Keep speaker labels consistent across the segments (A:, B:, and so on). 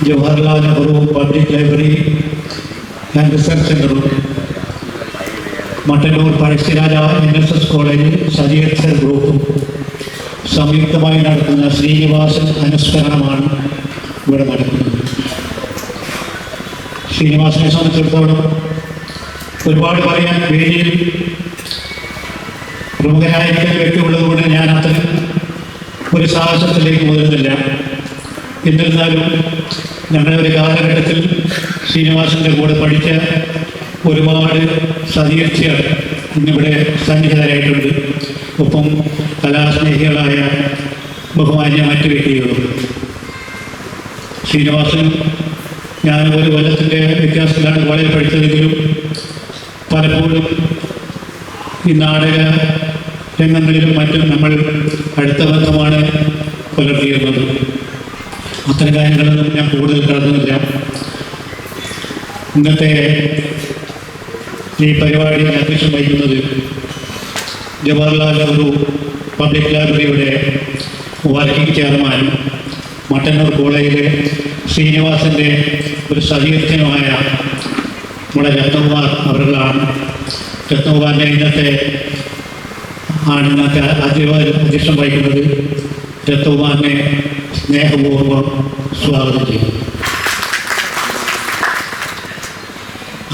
A: Jawaharlal Nehru public library and research സെൻ്ററും Mattannur Pazhassiraja NSS college സജീർച്ചർ ഗ്രൂപ്പും സംയുക്തമായി നടത്തുന്ന ശ്രീനിവാസൻ അനുസ്മരണമാണ് ഇവിടെ നടക്കുന്നത്. ശ്രീനിവാസനെ സംബന്ധിച്ചിടത്തോളം ഒരുപാട് പറയാൻ വേദിയിൽ പ്രമുഖരായിരിക്കുന്ന വ്യക്തി ഉള്ളതുകൊണ്ട് ഞാൻ അത്തരം ഒരു സാഹസത്തിലേക്ക് മുതിരുന്നില്ല. എന്നിരുന്നാലും ഞങ്ങളുടെ ഒരു കാലഘട്ടത്തിൽ ശ്രീനിവാസൻ്റെ കൂടെ പഠിച്ച ഒരുപാട് സതീർച്ചകൾ ഇന്നിവിടെ സന്നിഹിതരായിട്ടുണ്ട്. ഒപ്പം കലാസ്നേഹികളായ ബഹുമാന്യ മറ്റു വ്യക്തികളും. ശ്രീനിവാസൻ ഞാൻ ഒരു കൊല്ലത്തിൻ്റെ വ്യത്യാസത്തിലാണ് കോളേജിൽ പഠിച്ചതെങ്കിലും പലപ്പോഴും ഈ നാടക രംഗങ്ങളിലും മറ്റും നമ്മൾ അടുത്ത ബന്ധമാണ് പുലർത്തിയിരുന്നത്. അത്തരം കാര്യങ്ങളൊന്നും ഞാൻ കൂടുതൽ കടന്നുമില്ല. ഇന്നത്തെ ഈ പരിപാടിയിൽ അധ്യക്ഷം വഹിക്കുന്നത് ജവഹർലാൽ നെഹ്റു പബ്ലിക് ലൈബ്രറിയുടെ വർക്കിംഗ് ചെയർമാനും മട്ടന്നൂർ കോളേജിലെ ശ്രീനിവാസൻ്റെ ഒരു സതീർത്ഥനുമായ നമ്മുടെ രത്നകുമാർ അവர்களാണ്. രത്നകുമാറിൻ്റെ ഇന്നത്തെ അധ്യക്ഷം വഹിക്കുന്നത്. രത്നകുമാറിനെ സ്നേഹപൂർവ്വം സ്വാഗതം ചെയ്യും.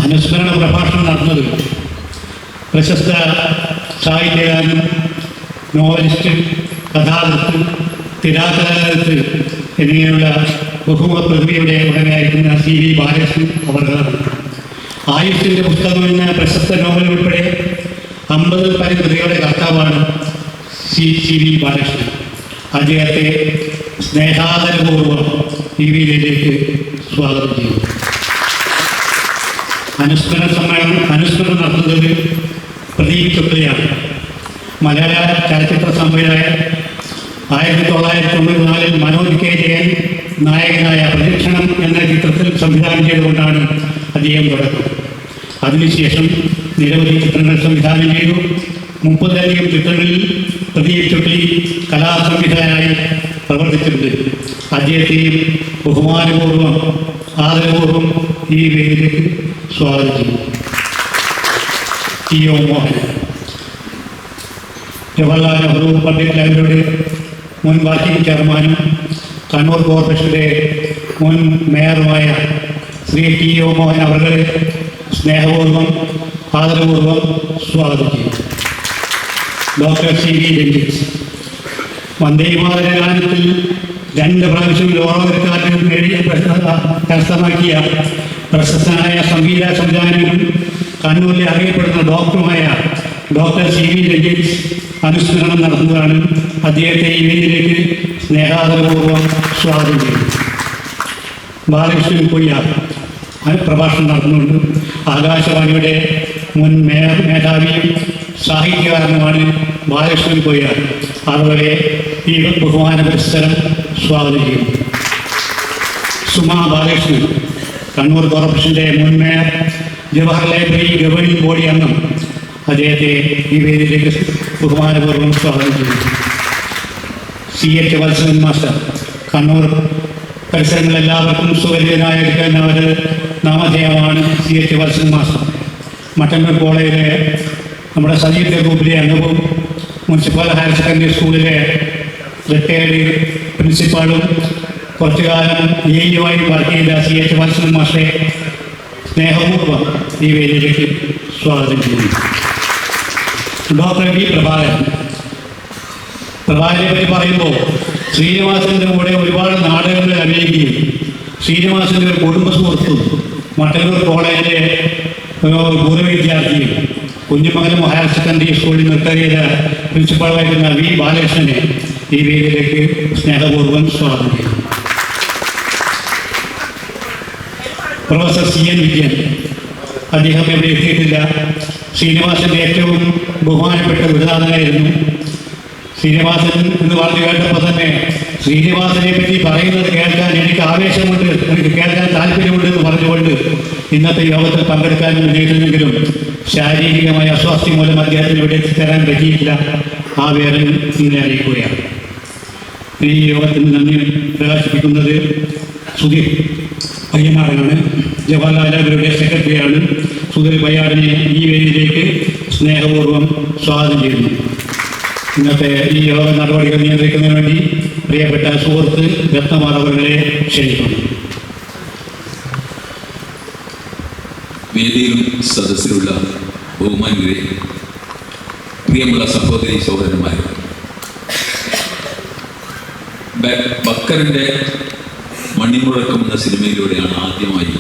A: അനുസ്മരണ പ്രഭാഷണം നടന്നത് പ്രശസ്ത സാഹിത്യകാരനും നോവലിസ്റ്റ്, കഥാകൃത്ത്, തിരാക്കഥാകൃത്ത് എന്നിങ്ങനെയുള്ള ബഹുമുഖ പ്രതിഭയുടെ ഉടമയായിരിക്കുന്ന CV ബാലകൃഷ്ണൻ അവർകളാണ്. ആയുഷിൻ്റെ പുസ്തകം എന്ന പ്രശസ്ത നോവൽ ഉൾപ്പെടെ 50 പരം കൃതികളുടെ കർത്താവാണ് CV ബാലകൃഷ്ണൻ. അദ്ദേഹത്തെ സ്നേഹാദരപൂർവ്വം ഈ വേദിയിലേക്ക് സ്വാഗതം ചെയ്യുന്നു. അനുസ്മരണം നടത്തുന്നത് പ്രദീപ് ചുക്ലിയാണ്. മലയാള ചലച്ചിത്ര സംവിധായകൻ. 1994 മനോജ് K. ജയൻ നായകനായ പ്രദക്ഷിണം എന്ന ചിത്രത്തിൽ സംവിധാനം ചെയ്തുകൊണ്ടാണ് അദ്ദേഹം തുടക്കം. അതിനുശേഷം നിരവധി ചിത്രങ്ങൾ സംവിധാനം ചെയ്തു. 30-ലധികം ചിത്രങ്ങളിൽ പ്രദീപ് ചുക്ലി കലാസംവിധായകനായി പ്രവർത്തിച്ചിട്ടുണ്ട്. അദ്ദേഹത്തെയും ബഹുമാനപൂർവ്വം ആദരപൂർവ്വം ഈ വേദിയിലേക്ക് സ്വാഗതം ചെയ്തു. TO മോഹൻ ജവഹർലാൽ നെഹ്റു പബ്ലിക് ലൈബ്രറിയുടെ മുൻ വർക്കിംഗ് ചെയർമാനും കണ്ണൂർ കോർപ്പറേഷൻ്റെ മുൻ മേയറുമായ ശ്രീ TO മോഹൻ അവരുടെ സ്നേഹപൂർവ്വം ആദരപൂർവ്വം സ്വാഗതം ചെയ്തു. ഡോക്ടർ CV രഞ്ജിത്ത് വന്ദേമാതര ഗാനത്തിൽ 2 പ്രാവശ്യം ലോകോത്തരക്കാരൻ നേടിയ കരസ്ഥമാക്കിയ പ്രശസ്തനായ സംഗീത സംവിധായകനും കണ്ണൂരിലെ അറിയപ്പെടുന്ന ഡോക്ടറുമായ ഡോക്ടർ CV രഞ്ജിത്ത് അനുസ്മരണം നടത്തുന്നതാണ്. അദ്ദേഹത്തെ ഈ വേദിയിലേക്ക് സ്നേഹാദരപൂർവ്വം സ്വാഗതം ചെയ്തു. ബാലകൃഷ്ണൻ കൊയ്യാർ പ്രഭാഷണം നടത്തുന്നുണ്ട്. ആകാശവാണിയുടെ മുൻ മേധാവിയും സാഹിത്യകാരനുമാണ് ബാലകൃഷ്ണൻ കൊയ്യാർ. അതുപോലെ ഈ ബഹുമാന പുരസ്കാരം സ്വാഗതം ചെയ്യും. സുമാ ബാലകൃഷ്ണൻ കണ്ണൂർ കോർപ്പറേഷൻ്റെ മുൻ mayor, Jawahar library governing body അംഗം. അദ്ദേഹത്തെ ഈ വേദിയിലേക്ക് ബഹുമാനപൂർവ്വം സ്വാഗതം ചെയ്തു. CH വത്സവൻ മാസ്റ്റർ കണ്ണൂർ പരിസരങ്ങളെല്ലാവർക്കും സുപരിചിതനായിരിക്കുന്ന ഒരു നാമധേയമാണ് CH വത്സവൻ മാസ്റ്റർ. മട്ടന്നൂർ കോളേജിലെ നമ്മുടെ സജീർച്ച ഗ്രൂപ്പിലെ അംഗവും മുനിസിപ്പൽ ഹയർ സെക്കൻഡറി സ്കൂളിലെ റിട്ടയർഡ് പ്രിൻസിപ്പാളും കുറച്ചു കാലം AEയുമായി വർക്ക് ചെയ്ത CH വത്സവൻ മാസ്റ്ററെ സ്നേഹപൂർവ്വം ഈ വേദിയിലേക്ക് സ്വാഗതം ചെയ്യുന്നു. Doctor V. പ്രഭാകരനെ പറ്റി പറയുമ്പോൾ ശ്രീനിവാസൻ്റെ കൂടെ ഒരുപാട് നാടകങ്ങളിൽ അഭിനയിക്കുകയും ശ്രീനിവാസൻ്റെ ഒരു കുടുംബ സുഹൃത്തും മട്ടന്നൂർ കോളേജിലെ പൂർവ്വ വിദ്യാർത്ഥിയും കുഞ്ഞുമംഗലം ഹയർ സെക്കൻഡറി സ്കൂളിൽ നിർത്തറിയ പ്രിൻസിപ്പാളായിരുന്ന V. ബാലകൃഷ്ണനെ ഈ വേദിയിലേക്ക് സ്നേഹപൂർവ്വം സ്വാഗതം ചെയ്യുന്നു. പ്രൊഫസർ CN വിജയൻ അദ്ദേഹം ഇവിടെ എത്തിയിട്ടില്ല. ശ്രീനിവാസൻ്റെ ഏറ്റവും ബഹുമാനപ്പെട്ട ഗുരുനാഥനായിരുന്നു. ശ്രീനിവാസൻ എന്ന് പറഞ്ഞു കേട്ടപ്പോൾ തന്നെ ശ്രീനിവാസനെ പറ്റി പറയുന്നത് കേൾക്കാൻ എനിക്ക് ആവേശമുണ്ട്, എനിക്ക് കേൾക്കാൻ താല്പര്യമുണ്ട് എന്ന് പറഞ്ഞുകൊണ്ട് ഇന്നത്തെ യോഗത്തിൽ പങ്കെടുക്കാൻ നേരിടുന്നെങ്കിലും ശാരീരികമായ അസ്വാസ്ഥ്യം മൂലം അദ്ദേഹത്തിന് ഇവിടെ എത്തിച്ചേരാൻ പറ്റിയില്ല. ആ വേദന ഇങ്ങനെ അറിയിക്കുകയാണ്. ഈ യോഗത്തിന് നന്ദി പ്രകാശിപ്പിക്കുന്നത് സുധീർ പയ്യനാടനാണ്. ജവഹർലാൽ നെഹ്റുവിൻ്റെ സെക്രട്ടറിയാണ്. സുധീർ പയ്യാടിനെ ഈ വേദിയിലേക്ക് സ്നേഹപൂർവ്വം സ്വാഗതം ചെയ്യുന്നു. ഇന്നത്തെ ഈ യോഗ നടപടികൾ നിയന്ത്രിക്കുന്നതിന് വേണ്ടി പ്രിയപ്പെട്ട സുഹൃത്ത് രത്നമാർ അവരെ ക്ഷണിക്കുന്നു.
B: വേദിയിലും സദസ്സിലുള്ള ബഹുമാന്യരെ, പ്രിയമുള്ള സഹോദരി സഹോദരന്മാർ, ബക്കറിൻ്റെ മണിമുഴക്കം എന്ന സിനിമയിലൂടെയാണ് ആദ്യമായി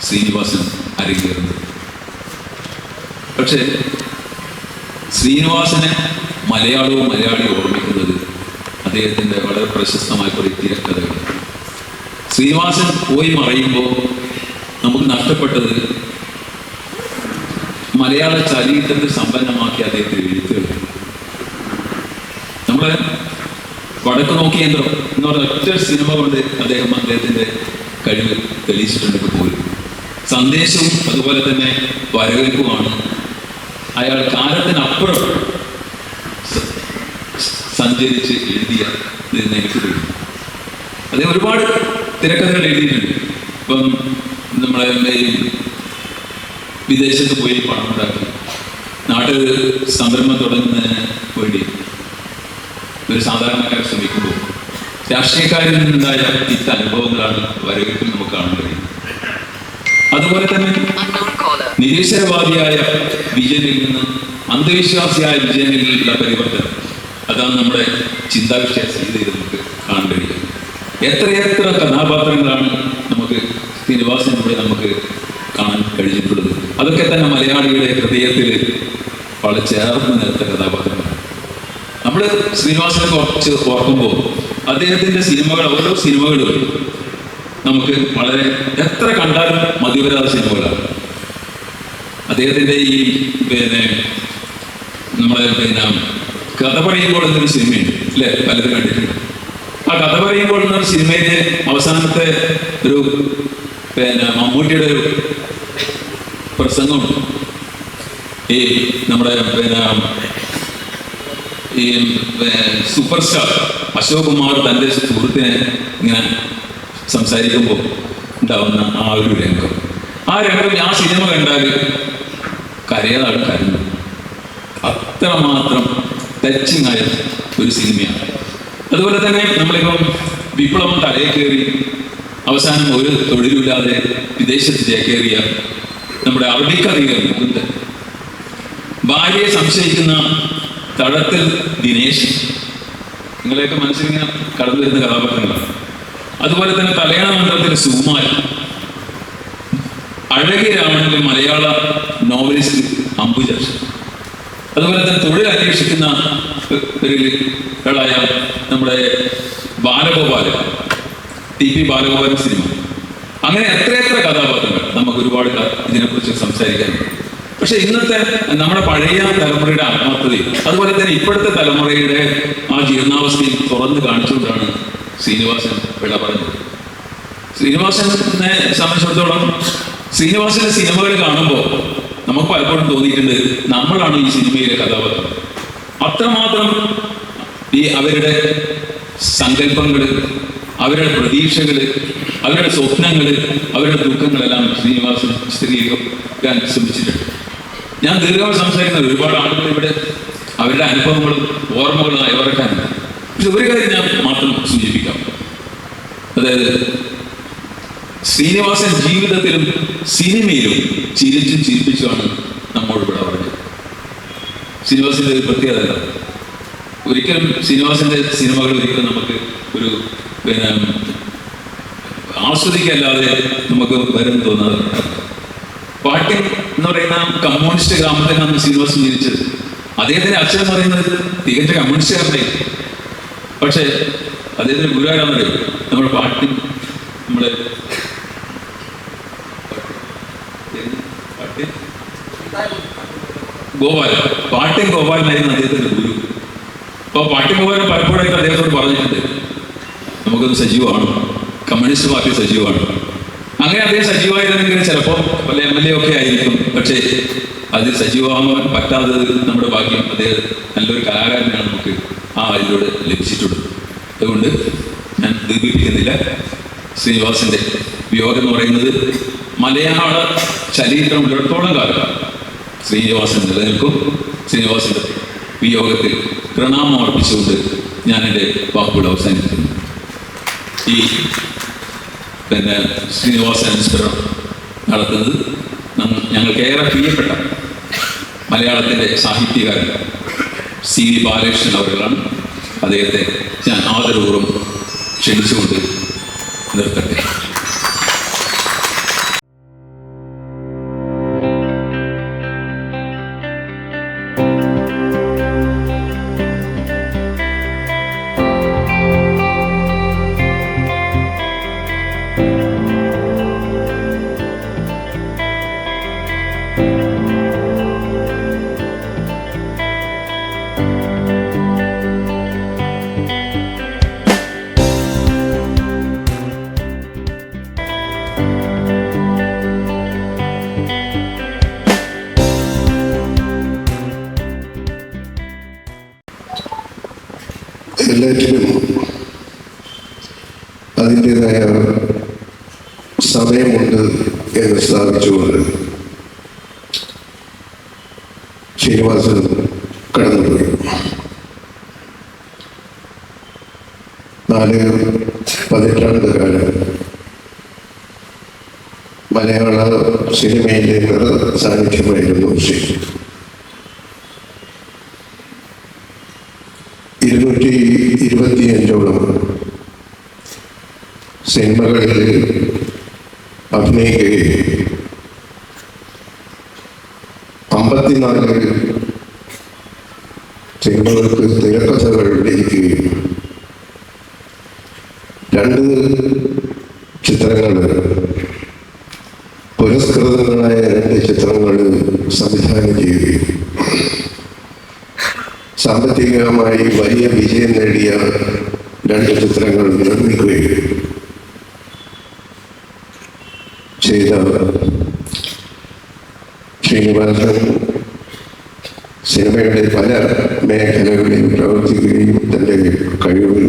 B: ശ്രീനിവാസൻ അരങ്ങേറുന്നത്. പക്ഷേ ശ്രീനിവാസനെ മലയാളിയും ഓർമ്മിക്കുന്നത് അദ്ദേഹത്തിൻ്റെ വളരെ പ്രശസ്തമായ കുറേ തിരക്കഥകൾ. ശ്രീനിവാസൻ പോയി മറയുമ്പോൾ നമുക്ക് നഷ്ടപ്പെട്ടത് മലയാള ചരിത്രത്തെ സമ്പന്നമാക്കി അദ്ദേഹത്തെ എഴുത്തുകൾ. നമ്മളെ വടക്ക് നോക്കി യന്ത്രം എന്ന് പറഞ്ഞ ഒറ്റ സിനിമ കൊണ്ട് അദ്ദേഹത്തിൻ്റെ കഴിവ് തെളിയിച്ചിട്ടുണ്ടെങ്കിൽ പോലും സന്ദേശവും അതുപോലെ തന്നെ വരവേൽപ്പുമാണ് അയാൾ കാലത്തിനപ്പുറം സഞ്ചരിച്ച് എഴുതിയ എനിക്ക് തോന്നുന്നു. അദ്ദേഹം ഒരുപാട് തിരക്കഥകൾ എഴുതിയിട്ടുണ്ട്. ഇപ്പം നമ്മളെ വിദേശത്ത് പോയി പണം ഉണ്ടാക്കി നാട്ടിൽ സംരംഭം തുടങ്ങുന്നതിന് വേണ്ടി ഒരു സാധാരണക്കാരൻ ശ്രമിക്കുമ്പോൾ രാഷ്ട്രീയക്കാരിൽ നിന്നുണ്ടായ ഇത്ത അനുഭവങ്ങളാണ് വരവേൽപ്പിൽ നമുക്ക് കാണാൻ കഴിയുന്നത്. അതുപോലെ തന്നെ നിരീശ്വരവാദിയായ വിജയനിൽ നിന്ന് അന്ധവിശ്വാസിയായ വിജയനിലുള്ള പരിവർത്തനം, അതാണ് നമ്മുടെ ചിന്താവിഷയ സീതയിൽ നമുക്ക് കാണാൻ കഴിയുക. എത്രയെത്ര കഥാപാത്രങ്ങളാണ് നമുക്ക് ശ്രീനിവാസനിലൂടെ നമുക്ക് കാണാൻ കഴിഞ്ഞിട്ടുള്ളത്. അതൊക്കെ തന്നെ മലയാളിയുടെ ഹൃദയത്തിൽ വളരെ ചേർന്ന് നിൽത്ത കഥാപാത്രങ്ങളാണ്. നമ്മൾ ശ്രീനിവാസനെ കുറച്ച് ഓർക്കുമ്പോൾ അദ്ദേഹത്തിൻ്റെ സിനിമകൾ, ഓരോ സിനിമകളും നമുക്ക് വളരെ എത്ര കണ്ടാലും മതിവരാത്ത സിനിമകളാണ്. അദ്ദേഹത്തിൻ്റെ ഈ നമ്മളെ കഥ പറയുമ്പോൾ എന്നൊരു സിനിമയുണ്ട് അല്ലേ, പലരും കണ്ടിട്ടുണ്ട്. ആ കഥ പറയുമ്പോൾ എന്നൊരു സിനിമയിലെ അവസാനത്തെ ഒരു മമ്മൂട്ടിയുടെ ഒരു പ്രസംഗമുണ്ട്. ഈ നമ്മുടെ ഈ സൂപ്പർ സ്റ്റാർ അശോക് കുമാർ തൻ്റെ സുഹൃത്തിനെ ഇങ്ങനെ സംസാരിക്കുമ്പോൾ ഉണ്ടാവുന്ന ആ ഒരു രംഗം, ആ സിനിമ കണ്ടാൽ കരയാതാണ് കരഞ്ഞു. അത്രമാത്രം ടച്ചിങ് ആയ ഒരു സിനിമയാണ്. അതുപോലെ തന്നെ നമ്മളിപ്പം വിപ്ലവം തലയിൽ കയറി അവസാനം ഒരു തൊഴിലില്ലാതെ വിദേശത്ത് ചേക്കേറിയ നമ്മുടെ അറബിക്കറിയർ മുകുന്ദൻ, ഭാര്യയെ സംശയിക്കുന്ന തഴത്തിൽ ദിനേശ്, നിങ്ങളെയൊക്കെ മനസ്സിലിങ്ങനെ കടന്നു വരുന്ന കഥാപാത്രങ്ങളാണ്. അതുപോലെ തന്നെ തലയാണ മണ്ഡലത്തിലെ സുകുമാർ, അഴകിയ രാമനിലെ മലയാള നോവലിസ്റ്റ് അംബുജാക്ഷ, അതുപോലെ തന്നെ തൊഴിൽ അന്വേഷിക്കുന്ന ഒരാളായ നമ്മുടെ Balagopalan, T P Balagopalan cinema. അങ്ങനെ എത്രയെത്ര കഥാപാത്രങ്ങൾ നമുക്ക് ഒരുപാട് ഇതിനെക്കുറിച്ച് സംസാരിക്കാനുണ്ട്. പക്ഷെ ഇന്നത്തെ നമ്മുടെ പഴയ തലമുറയുടെ ആത്മാർത്ഥതയും അതുപോലെ തന്നെ ഇപ്പോഴത്തെ തലമുറയുടെ ആ ജീർണാവസ്ഥയും തുറന്ന് കാണിച്ചുകൊണ്ടാണ് ശ്രീനിവാസൻ വിട പറഞ്ഞത്. ശ്രീനിവാസനെ സംബന്ധിച്ചിടത്തോളം ശ്രീനിവാസന്റെ സിനിമകൾ കാണുമ്പോൾ നമുക്ക് പലപ്പോഴും തോന്നിയിട്ടുണ്ട് നമ്മളാണ് ഈ സിനിമയിലെ കഥാപാത്രം. അത്രമാത്രം ഈ അവരുടെ സങ്കല്പങ്ങൾ, അവരുടെ പ്രതീക്ഷകൾ, അവരുടെ സ്വപ്നങ്ങൾ, അവരുടെ ദുഃഖങ്ങളെല്ലാം ശ്രീനിവാസൻ ചിത്രീകരിക്കാൻ ശ്രമിച്ചിട്ടുണ്ട്. ഞാൻ ദീർഘമായി സംസാരിക്കുന്ന ഒരുപാട് ആളുകൾ ഇവിടെ അവരുടെ അനുഭവങ്ങളും ഓർമ്മകളും അയവറക്കാനുണ്ട്. പക്ഷെ ഒരു കാര്യം ഞാൻ മാത്രം സൂചിപ്പിക്കാം. അതായത് ശ്രീനിവാസൻ ജീവിതത്തിലും സിനിമയിലും ചിരിച്ചും ചിരിപ്പിച്ചുമാണ് നമ്മോട് ഇവിടെ പറഞ്ഞത്. ശ്രീനിവാസന്റെ ഒരു പ്രത്യേകത, ഒരിക്കലും ശ്രീനിവാസന്റെ സിനിമകൾ ഒരിക്കലും നമുക്ക് ഒരു ആസ്വദിക്കല്ലാതെ നമുക്ക് വരും തോന്നാതെ. പാട്ടിൻ എന്ന് പറയുന്ന കമ്മ്യൂണിസ്റ്റ് ഗ്രാമത്തിലാണ് ശ്രീനിവാസൻ ജനിച്ചത്. അദ്ദേഹത്തിന്റെ അച്ഛൻ എന്ന് പറയുന്നത് തികഞ്ഞ കമ്മ്യൂണിസ്റ്റുകാരുടെ. പക്ഷേ അദ്ദേഹത്തിന് ഗുരുവായൂരാന്നറിയോ, നമ്മുടെ പാട്ടിൻ നമ്മുടെ ഗോപാലൻ, പാട്ടിൻ ഗോപാലനായിരുന്നു അദ്ദേഹത്തിന്റെ ഗുരു. അപ്പോൾ പാട്ടിൻ ഗോപാലൻ പലപ്പോഴായിട്ട് അദ്ദേഹത്തോട് പറഞ്ഞിട്ടുണ്ട്, നമുക്കൊന്ന് സജീവമാണ്, കമ്മ്യൂണിസ്റ്റ് പാർട്ടി സജീവമാണ്. അങ്ങനെ അദ്ദേഹം സജീവമായിരുന്നെങ്കിൽ ചിലപ്പോൾ പല MLA ഒക്കെ ആയിരിക്കും. പക്ഷേ അതിൽ സജീവമാകാൻ പറ്റാത്തത് നമ്മുടെ ഭാഗ്യം. അദ്ദേഹം നല്ലൊരു കലാകാരനാണ് നമുക്ക് ഇതിലൂടെ ലഭിച്ചിട്ടുള്ളത്. അതുകൊണ്ട് ഞാൻ ദീർഘിപ്പിക്കുന്നില്ല. ശ്രീനിവാസന്റെ വിയോഗം എന്ന് പറയുന്നത് മലയാള ചരിത്രം ഉള്ളിടത്തോളം കാലം ശ്രീനിവാസൻ നിലനിൽക്കും. ശ്രീനിവാസന്റെ വിയോഗത്തിൽ പ്രണാമം അർപ്പിച്ചുകൊണ്ട് ഞാൻ എൻ്റെ വാക്കുകൾ അവസാനിപ്പിക്കുന്നു. ഈ ശ്രീനിവാസൻ അനുസ്മരണം നടത്തുന്നത് ഞങ്ങൾക്കേറെ പ്രിയപ്പെട്ട മലയാളത്തിൻ്റെ സാഹിത്യകാരൻ C.V. ബാലകൃഷ്ണൻ അവர்களാണ്. അദ്ദേഹത്തെ ഞാൻ ആദരപൂർവ്വം ക്ഷണിച്ചുകൊണ്ട് നിർത്തട്ടെ.
C: എല്ലാറ്റിനും അതിൻ്റെതായ സമയമുണ്ട് എന്ന് സ്ഥാപിച്ചുകൊണ്ട് ശ്രീനിവാസൻ കടന്നുപോയി. 4 പതിറ്റാണ്ട് കാലം മലയാള സിനിമയിലെ നിറ സാന്നിധ്യമായിരുന്നു ശ്രീ. 225ഓളം സിനിമകളിൽ അഭിനയിക്കുകയും 54 സിനിമകൾക്ക് തിരക്കഥകൾ രചിക്കുകയും 2 ചിത്രങ്ങൾ പുരസ്കൃതങ്ങളായ 2 ചിത്രങ്ങൾ സംവിധാനം ചെയ്യുകയും സാമ്പത്തികമായി വലിയ വിജയം നേടിയ 2 ചിത്രങ്ങൾ നിർമ്മിക്കുകയും ചെയ്ത ശ്രീനിവാസൻ സിനിമയുടെ പല മേഖലകളിൽ പ്രവർത്തിക്കുകയും തൻ്റെ കഴിവ്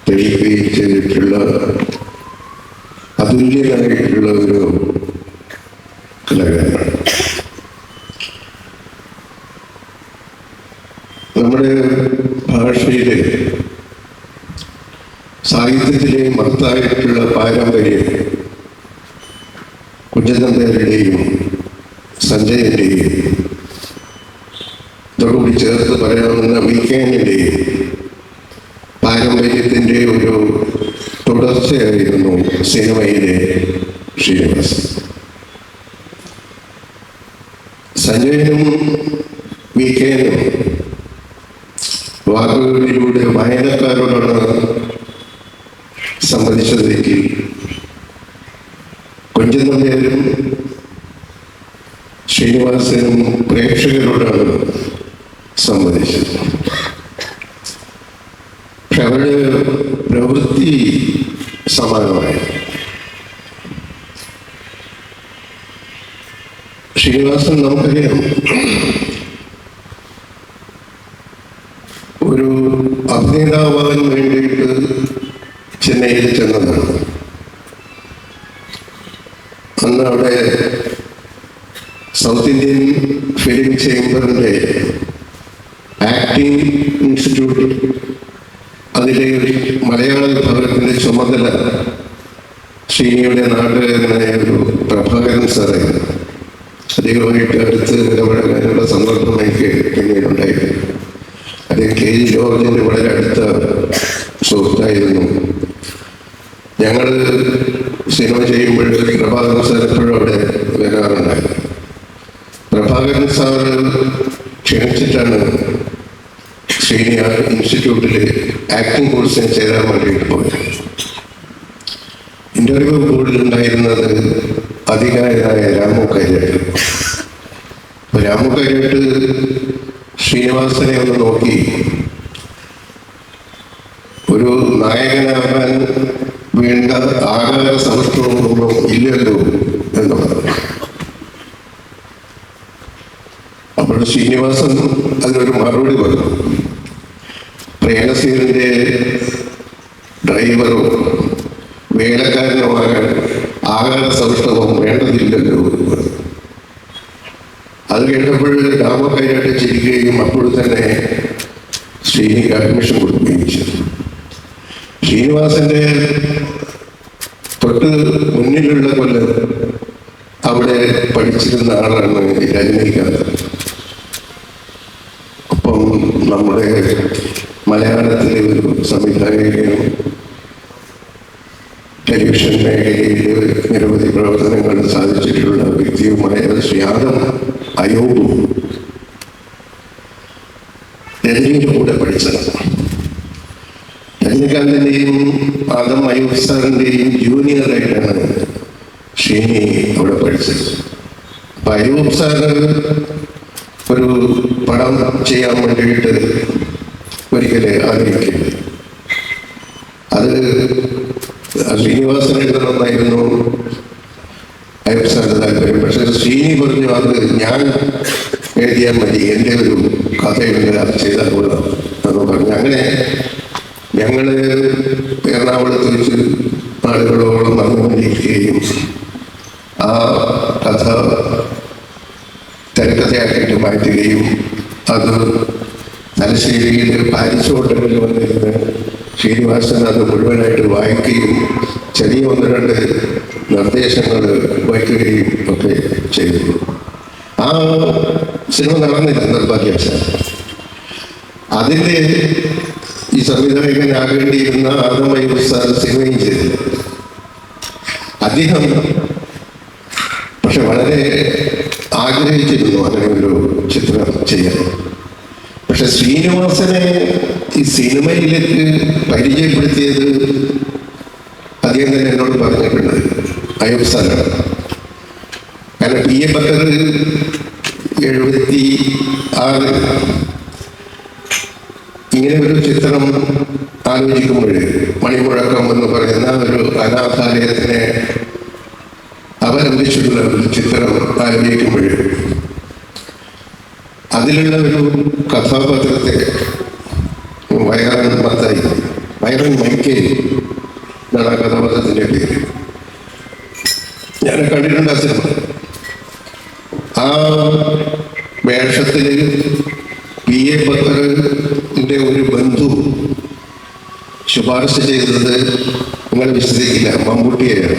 C: തെളിയിക്കുകയും ചെയ്തിട്ടുള്ള അതുല്യനായിട്ടുള്ള ഒരു കലാകാരനാണ്. നമ്മുടെ ഭാഷയിലെ സാഹിത്യത്തിലെ മഹത്തായിട്ടുള്ള പാരമ്പര്യം കുഞ്ചൻനമ്പ്യാരുടെയും സഞ്ജയൻ്റെയും ഇതോടുകൂടി ചേർത്ത് പറയാവുന്ന വിക്കേനിൻ്റെയും പാരമ്പര്യത്തിൻ്റെ ഒരു തുടർച്ചയായിരുന്നു സിനിമയിലെ ശ്രീനിവാസൻ. സഞ്ജയനും വിക്കേനും വാക്കുകളിലൂടെ വായനക്കാരോടാണ് സംവദിച്ചതെങ്കിൽ കുഞ്ചൻനമ്പ്യാരും ശ്രീനിവാസനും പ്രേക്ഷകരോടാണ് സംവദിച്ചത്. പക്ഷെ അവരുടെ പ്രവൃത്തി സമാനമായി. ശ്രീനിവാസൻ നമുക്കറിയാം ഒരു അഭിനേതാവാൻ വേണ്ടിയിട്ട് ചെന്നൈയിൽ ചെന്നതാണ്. അന്ന് അവിടെ സൗത്ത് ഇന്ത്യൻ ഫിലിം ചേംബറിൻ്റെ ആക്ടിംഗ് ഇൻസ്റ്റിറ്റ്യൂട്ട് അതിലെ മലയാള വിഭാഗത്തിൻ്റെ ചുമതല ശ്രീനിയുടെ നാട്ടുകാരനായ ഒരു പ്രഭാകരൻ സാറായിരുന്നു. അദ്ദേഹമായിട്ട് അടുത്ത് ഇടപഴകാനുള്ള സന്ദർഭം എനിക്ക് പിന്നീടുണ്ടായിരുന്നു. അദ്ദേഹം K.G. ജോർജിൻ്റെ വളരെ അടുത്ത സുഹൃത്തായിരുന്നു. ഞങ്ങൾ സിനിമ ചെയ്യുമ്പോൾ പ്രഭാകരൻ സാർ എപ്പോഴും അവിടെ വരാറുണ്ടായിരുന്നു. പ്രഭാകരൻ സാറ് ക്ഷണിച്ചിട്ടാണ് ശ്രീനി ഇൻസ്റ്റിറ്റ്യൂട്ടിൽ ആക്ടിംഗ് കോഴ്സിന് ചേരാൻ വേണ്ടിയിട്ട് പോയത്. ഇൻ്റർവ്യൂ ബോർഡിലുണ്ടായിരുന്നത് അധികാരിയായ രാമു കൈരട്ട്. രാമു കൈരട്ട് ശ്രീനിവാസനെ ഒന്ന് നോക്കി, ഒരു നായകനാകാൻ വേണ്ട ആകാര സമത്വമൊന്നും ഇല്ലല്ലോ എന്ന് പറഞ്ഞു. അപ്പോൾ ശ്രീനിവാസൻ അതിനൊരു മറുപടി പറഞ്ഞു. പ്രേമസീറിൻ്റെ ഡ്രൈവറോ വേലക്കാരനുമാകാൻ ആകാര സൗഷ്ഠവം വേണ്ടതില്ലല്ലോ. അത് കേട്ടപ്പോൾ രാമക്കൈരായിട്ട് ചിരിക്കുകയും അപ്പോൾ തന്നെ ശ്രീനിക്ക് അഡ്മിഷൻ കൊടുക്കുകയും ചെയ്തു. ശ്രീനിവാസന്റെ തൊട്ട് മുന്നിലുള്ള കൊല്ലം അവിടെ പഠിച്ചിരുന്ന ആളാണ് രജനീകാന്ത്. അപ്പം നമ്മുടെ മലയാളത്തിലെ ഒരു സംവിധായകനും ടെലിവിഷൻ മേഖലയിൽ നിരവധി പ്രവർത്തനങ്ങൾ സാധിച്ചിട്ടുള്ള വ്യക്തിയുമായ ശ്രീ ആദം അയൂബ് രജനിയുടെ കൂടെ പഠിച്ചത്. രജനികാന്തിൻ്റെയും ആദം അയൂബ് സാറിൻ്റെയും ജൂനിയറായിട്ടാണ് ഷീനി അവിടെ പഠിച്ചത്. അപ്പം അയൂബ് സാറ് ഒരു പടം ചെയ്യാൻ വേണ്ടിയിട്ട് ഒരിക്കൽ ആഗ്രഹിക്കുന്നത്. അത് ശ്രീനിവാസൻ എഴുതണമെന്നായിരുന്നു അയ്യപ്പ സാറിന് താല്പര്യം. പക്ഷെ ശ്രീനി പറഞ്ഞു അത് ഞാൻ എഴുതിയാൽ മതി, എൻ്റെ ഒരു കഥയുണ്ട്, അത് ചെയ്താൽ കൊള്ളാം എന്ന് പറഞ്ഞു. അങ്ങനെ ഞങ്ങൾ എറണാകുളത്ത് വെച്ച് നാളുകളോളം നടന്നുകൊണ്ടിരിക്കുകയും ആ കഥ തിരക്കഥയാക്കിയിട്ട് മാറ്റുകയും അത് തലശ്ശേരിയിൽ പാരിസ് ഹോട്ടലിൽ വന്നിരുന്ന് ശ്രീനിവാസൻ അത് മുഴുവനായിട്ട് വായിക്കുകയും ചെറിയ 1-2 നിർദ്ദേശങ്ങൾ വയ്ക്കുകയും ഒക്കെ ചെയ്തു. ആ സിനിമ നടന്നില്ല നിർഭാഗ്യവശാൽ. അതിൻ്റെ ഈ സംവിധായകനാകേണ്ടിയിരുന്ന ആദം അയ്യൂബ് സാർ സിനിമയും ചെയ്തു. അദ്ദേഹം പക്ഷെ വളരെ ആഗ്രഹിച്ചിരുന്നു അങ്ങനെ ഒരു ചിത്രം ചെയ്യാൻ. പക്ഷെ ശ്രീനിവാസനെ ഈ സിനിമയിലേക്ക് പരിചയപ്പെടുത്തിയത് അദ്ദേഹം തന്നെ എന്നോട് പറഞ്ഞിട്ടുണ്ട്, അയ്യൂബ് സാറാണ്. കാരണം പി എ ബക്കർ 76 ഇങ്ങനെ ഒരു ചിത്രം ആലോചിക്കുമ്പോൾ മണിമുഴക്കം എന്ന് പറയുന്ന ഒരു അനാഥാലയത്തിനെ അവലംബിച്ചിട്ടുള്ള ഒരു ചിത്രം ആലോചിക്കുമ്പോൾ അതിലുള്ള ഒരു കഥാപാത്രത്തെ വയറൻ മത്തായി, വയറൻ മൈക്കേൽ എന്നാണ് ആ കഥാപാത്രത്തിൻ്റെ പേര്. ഞാൻ കണ്ടിട്ടുണ്ട് ആ സിനിമ. ആ വേഷത്തിൽ പി എ ബക്കറിൻ്റെ ഒരു ബന്ധു ശുപാർശ ചെയ്തത് നിങ്ങൾ വിശ്വസിക്കില്ല, മമ്മൂട്ടിയെയാണ്.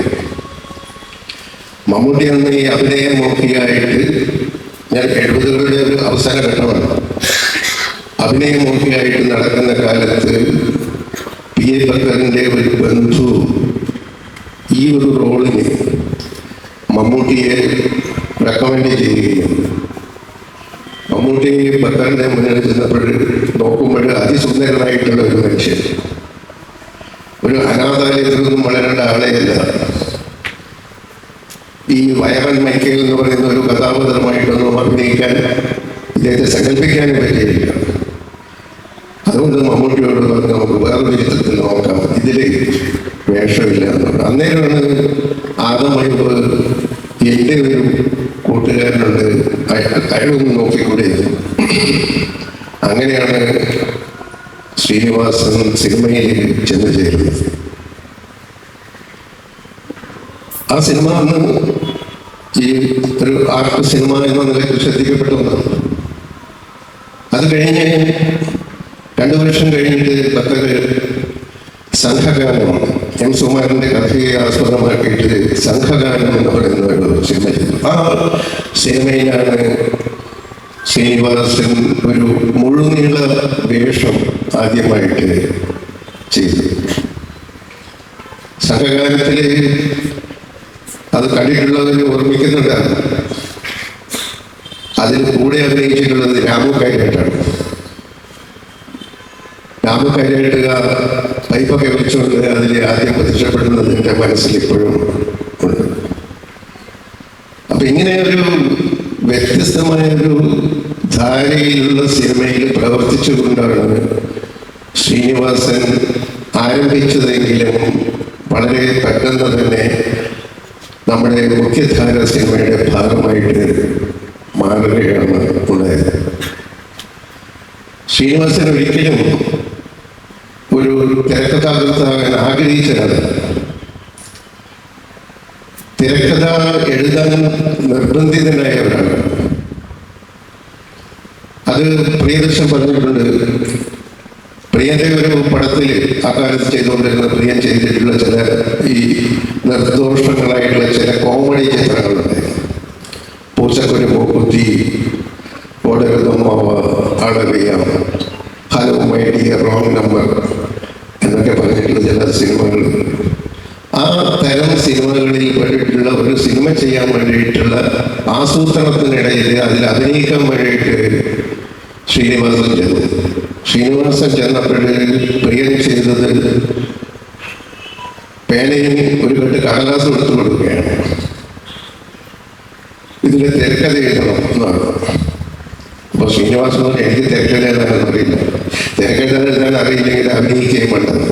C: മമ്മൂട്ടി അന്ന് ഈ അഭിനയമോഹിയായിട്ട്, ഞാൻ 70കളുടെ ഒരു അവസാന ഘട്ടമാണ്, അഭിനയമോഹിയായിട്ട് നടക്കുന്ന കാലത്ത് പി എ ബക്കറിൻ്റെ ഒരു ബന്ധു ഈ ഒരു റോളിന് മമ്മൂട്ടിയെ റെക്കമെൻഡ് ചെയ്യുകയും മമ്മൂട്ടി ബക്കറിൻ്റെ മുന്നിൽ ചെന്നപ്പോൾ നോക്കുമ്പോൾ അതിസുന്ദരനായിട്ടുള്ള ഒരു മനുഷ്യൻ, ഒരു അനാഥാലയത്തിൽ നിന്നും വളരേണ്ട ആളെയല്ല, ഈ വയറൻ മൈക്കേൽ എന്ന് പറയുന്ന ഒരു കഥാപാത്രമായിട്ടൊന്നും അഭിനയിക്കാൻ ഇദ്ദേഹത്തെ സങ്കല്പിക്കാനും പറ്റിയില്ല. അതുകൊണ്ട് മമ്മൂട്ടിയോട് പറഞ്ഞ് നമുക്ക് വേറൊരു ചിത്രത്തിൽ നോക്കാം, ഇതിൽ വേഷമില്ല എന്നുള്ളത്. അന്നേരമാണ് ആദം അയ്യൂബ് എൻ്റെ ഒരു കൂട്ടുകാരനുണ്ട്, അയാളൊന്ന് നോക്കിക്കൂടെ. അങ്ങനെയാണ് ശ്രീനിവാസൻ സിനിമയിൽ ചെന്ന് ചേരുന്നത്. ആ സിനിമ അന്ന് ഈ ഒരു ആർട്ട് സിനിമ എന്ന നിലയ്ക്ക് ശ്രദ്ധിക്കപ്പെട്ടതാണ്. അത് കഴിഞ്ഞ് 2 വർഷം കഴിഞ്ഞിട്ട് ബക്കർ സംഘഗാനം, എം സുകുമാരൻ്റെ കഥയെ ആസ്പദമാക്കിയിട്ട് സംഘഗാനം എന്ന് പറയുന്ന ഒരു സിനിമ ചെയ്തു. ആ സിനിമയിലാണ് ശ്രീനിവാസൻ ഒരു മുഴുനീള വേഷം ആദ്യമായിട്ട് ചെയ്തു. സംഘഗാനത്തിൽ അത് കണ്ടിട്ടുള്ളവർ ഓർമ്മിക്കുന്നുണ്ടാണ്. അതിൽ കൂടെ അഭിനയിച്ചിട്ടുള്ളത് രാമു കൈരായിട്ടാണ്. രാമു കൈരായിട്ട് പൈപ്പൊക്കെ വെച്ചുകൊണ്ട് അതിൽ ആദ്യം പ്രത്യക്ഷപ്പെടുന്നത് എൻ്റെ മനസ്സിൽ ഇപ്പോഴും ഉണ്ട്. അപ്പൊ ഇങ്ങനെ ഒരു വ്യത്യസ്തമായൊരു ധാരയിലുള്ള സിനിമയിൽ പ്രവർത്തിച്ചുകൊണ്ടാണ് ശ്രീനിവാസൻ ആരംഭിച്ചതെങ്കിലും വളരെ പെട്ടെന്ന് തന്നെ നമ്മുടെ മുഖ്യധാര സിനിമയുടെ ഭാഗമായിട്ട് മാറുകയാണ് ഉണ്ടായത്. ശ്രീനിവാസൻ ഒരിക്കലും ഒരു തിരക്കഥാകൃത്താകാൻ ആഗ്രഹിച്ചതാണ്. തിരക്കഥ എഴുതാൻ നിർബന്ധിതനായവരാണ്. അത് പ്രിയദർശൻ പറഞ്ഞിട്ടുണ്ട്. പ്രിയന്റെ ഒരു പടത്തിൽ അക്കാലത്ത് ചെയ്തുകൊണ്ടിരുന്ന പ്രിയൻ ചെയ്തിട്ടുള്ള ചില ഈ നിർദോഷങ്ങളായിട്ടുള്ള ചില കോമഡി ചിത്രങ്ങളുണ്ടായിരുന്നു. Poochakkoru Pookkuthi, Odaruthammava, Aalariyam, hello my dear, wrong number എന്നൊക്കെ പറഞ്ഞിട്ടുള്ള ചില സിനിമകൾ. ആ തരം സിനിമകളിൽ വേണ്ടിയിട്ടുള്ള ഒരു സിനിമ ചെയ്യാൻ വേണ്ടിയിട്ടുള്ള ആസൂത്രണത്തിനിടയിൽ അതിൽ അഭിനയിക്കാൻ വേണ്ടിയിട്ട് ശ്രീനിവാസൻ ചെന്നു. ശ്രീനിവാസൻ ചെന്നപ്പോൾ പ്രിയൻ ചെയ്തത് പേനയും ഒരു കെട്ട് കടലാസും എടുത്തു കൊടുക്കുകയാണ്. ഇതിൽ തിരക്കഥ എഴുതണം എന്നാണ്. അപ്പോൾ ശ്രീനിവാസൻ എനിക്ക് തിരക്കഥ എഴുതാൻ അറിയില്ല, തിരക്കഥ എഴുതാൻ അറിയില്ലെങ്കിൽ അഭിനയിക്കുകയും വേണ്ടത്.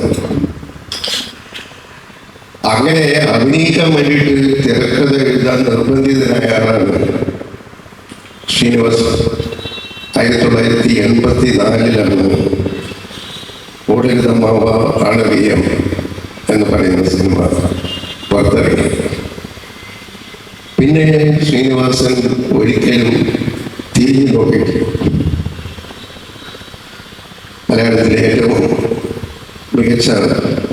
C: അങ്ങനെ അഭിനയിക്കാൻ വേണ്ടിയിട്ട് തിരക്കഥ എഴുതാൻ നിർബന്ധിതനായ ആളാണ് ശ്രീനിവാസൻ. 1984 ഓടരുതമ്മാവ ആളറിയാം എന്ന് പറയുന്ന സിനിമ പുറത്തിറങ്ങി. പിന്നെ ശ്രീനിവാസൻ ഒരിക്കലും തിരിഞ്ഞു നോക്കിയിട്ടില്ല. മലയാളത്തിലെ ഏറ്റവും മികച്ച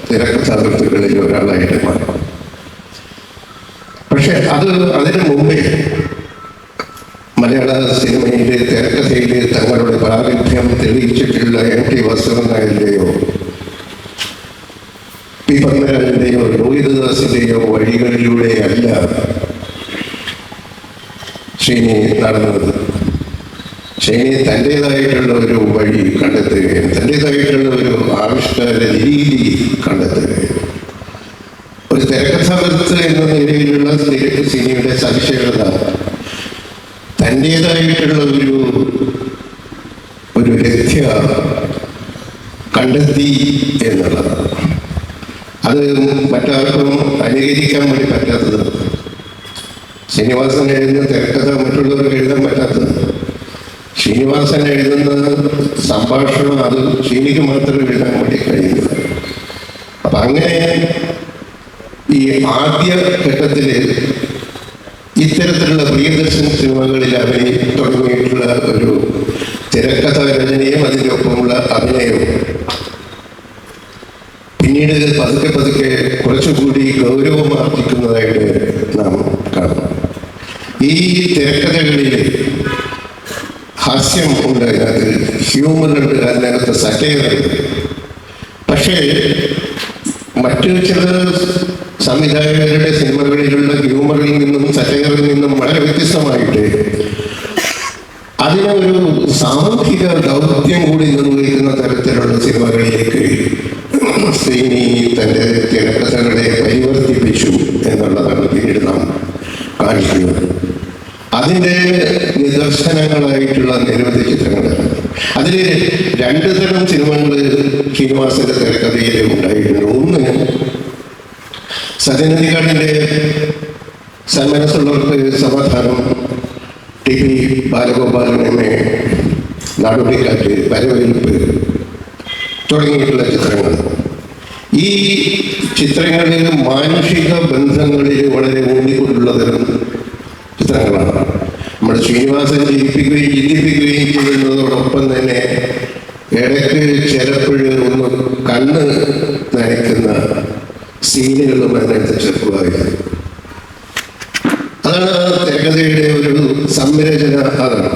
C: തിരക്കഥാകൃത്തുക്കളിൽ ഒരാളായിട്ട് മാറി. പക്ഷെ അതിനു മുമ്പേ മലയാള സിനിമയിലെ തിരക്കഥയിൽ തങ്ങളുടെ പ്രാഗൽഭ്യം തെളിയിച്ചിട്ടുള്ള MT വാസുദേവൻ നായരുടെയോ പി പത്മരാജന്റെയോ ലോഹിതദാസിന്റെയോ വഴികളിലൂടെയല്ല ശ്രീനി നടന്നത്. ശ്രീനി തൻ്റെതായിട്ടുള്ള ഒരു വഴി കണ്ടെത്തുകയും തൻ്റെതായിട്ടുള്ള ഒരു ആവിഷ്കാര രീതി കണ്ടെത്തുകയും ഒരു തിരക്കഥാകൃത്ത് എന്ന നിലയിലുള്ള ശ്രീനിയുടെ സവിശേഷത തൻ്റേതായിട്ടുള്ള ഒരു ലക്ഷ്യ കണ്ടെത്തി എന്നുള്ളതാണ്. അത് മറ്റാർക്കും അനുകരിക്കാൻ വേണ്ടി പറ്റാത്തത്. ശ്രീനിവാസൻ എഴുതുന്ന തിരക്കഥ മറ്റുള്ളവർക്ക് എഴുതാൻ പറ്റാത്തത്. ശ്രീനിവാസൻ എഴുതുന്ന സംഭാഷണം അത് ശ്രീനിക്ക് മാത്രം എഴുതാൻ വേണ്ടി കഴിയുന്നത്. അപ്പം അങ്ങനെ ഈ ആദ്യ ഘട്ടത്തിൽ ഇത്തരത്തിലുള്ള പ്രിയദർശൻ സിനിമകളിൽ തുടങ്ങിയിട്ടുള്ള ഒരു തിരക്കഥ രചനയും അതിൻ്റെ ഒപ്പമുള്ള അഭിനയവും പിന്നീട് പതുക്കെ പതുക്കെ കുറച്ചുകൂടി ഗൗരവമാർജിക്കുന്നതായിട്ട് നാം കാണും. ഈ തിരക്കഥകളിൽ ഹാസ്യം ഉണ്ട്, അതിനകത്ത് ഹ്യൂമറുണ്ട്, അതിനകത്ത് സറ്റയറുണ്ട്. പക്ഷേ മറ്റു ചില സംവിധായകരുടെ സിനിമകളിലുള്ള ഹ്യൂമറിൽ നിന്നും സറ്റയറിൽ നിന്നും വളരെ വ്യത്യസ്തമായിട്ട് അതിനൊരു സാമൂഹിക ദൗത്യം കൂടി നിർവഹിക്കുന്ന തരത്തിലുള്ള സിനിമകളിലേക്ക് ശ്രീനി തൻ്റെ തിരക്കഥകളെ പരിവർത്തിപ്പിച്ചു എന്നുള്ളതാണ് പിന്നീട് നാം കാണിക്കുന്നത്. അതിൻ്റെ നിദർശനങ്ങളായിട്ടുള്ള നിരവധി ചിത്രങ്ങളാണ്. അതിൽ 2 തരം സിനിമകൾ ശ്രീനിവാസന്റെ തിരക്കഥയിൽ ഉണ്ടായിട്ടുണ്ട്. ഒന്ന് സത്യനന്ദിക്കാടിൻ്റെ സന്മനസ്സുള്ളവർക്ക് സമാധാനം, TP ബാലഗോപാലൻ MA, നാടോടിക്കാറ്റ്, വരവേൽപ്പ് തുടങ്ങിയിട്ടുള്ള ചിത്രങ്ങൾ. ഈ ചിത്രങ്ങളിൽ മാനുഷിക ബന്ധങ്ങളിൽ വളരെ ഊന്നിക്കൊണ്ടുള്ള തരം ചിത്രങ്ങളാണ്. നമ്മുടെ ശ്രീനിവാസൻ ചിന്തിപ്പിക്കുകയും ചെയ്യുന്നതോടൊപ്പം തന്നെ ഇടയ്ക്ക് ചിലപ്പോഴും ഒന്ന് കണ്ണ് നനയ്ക്കുന്ന സീനുകളും അതിനകത്ത് ചെറുപ്പമായിരുന്നു. അതാണ് തിരക്കഥയുടെ ഒരു സംരചന. അതാണ്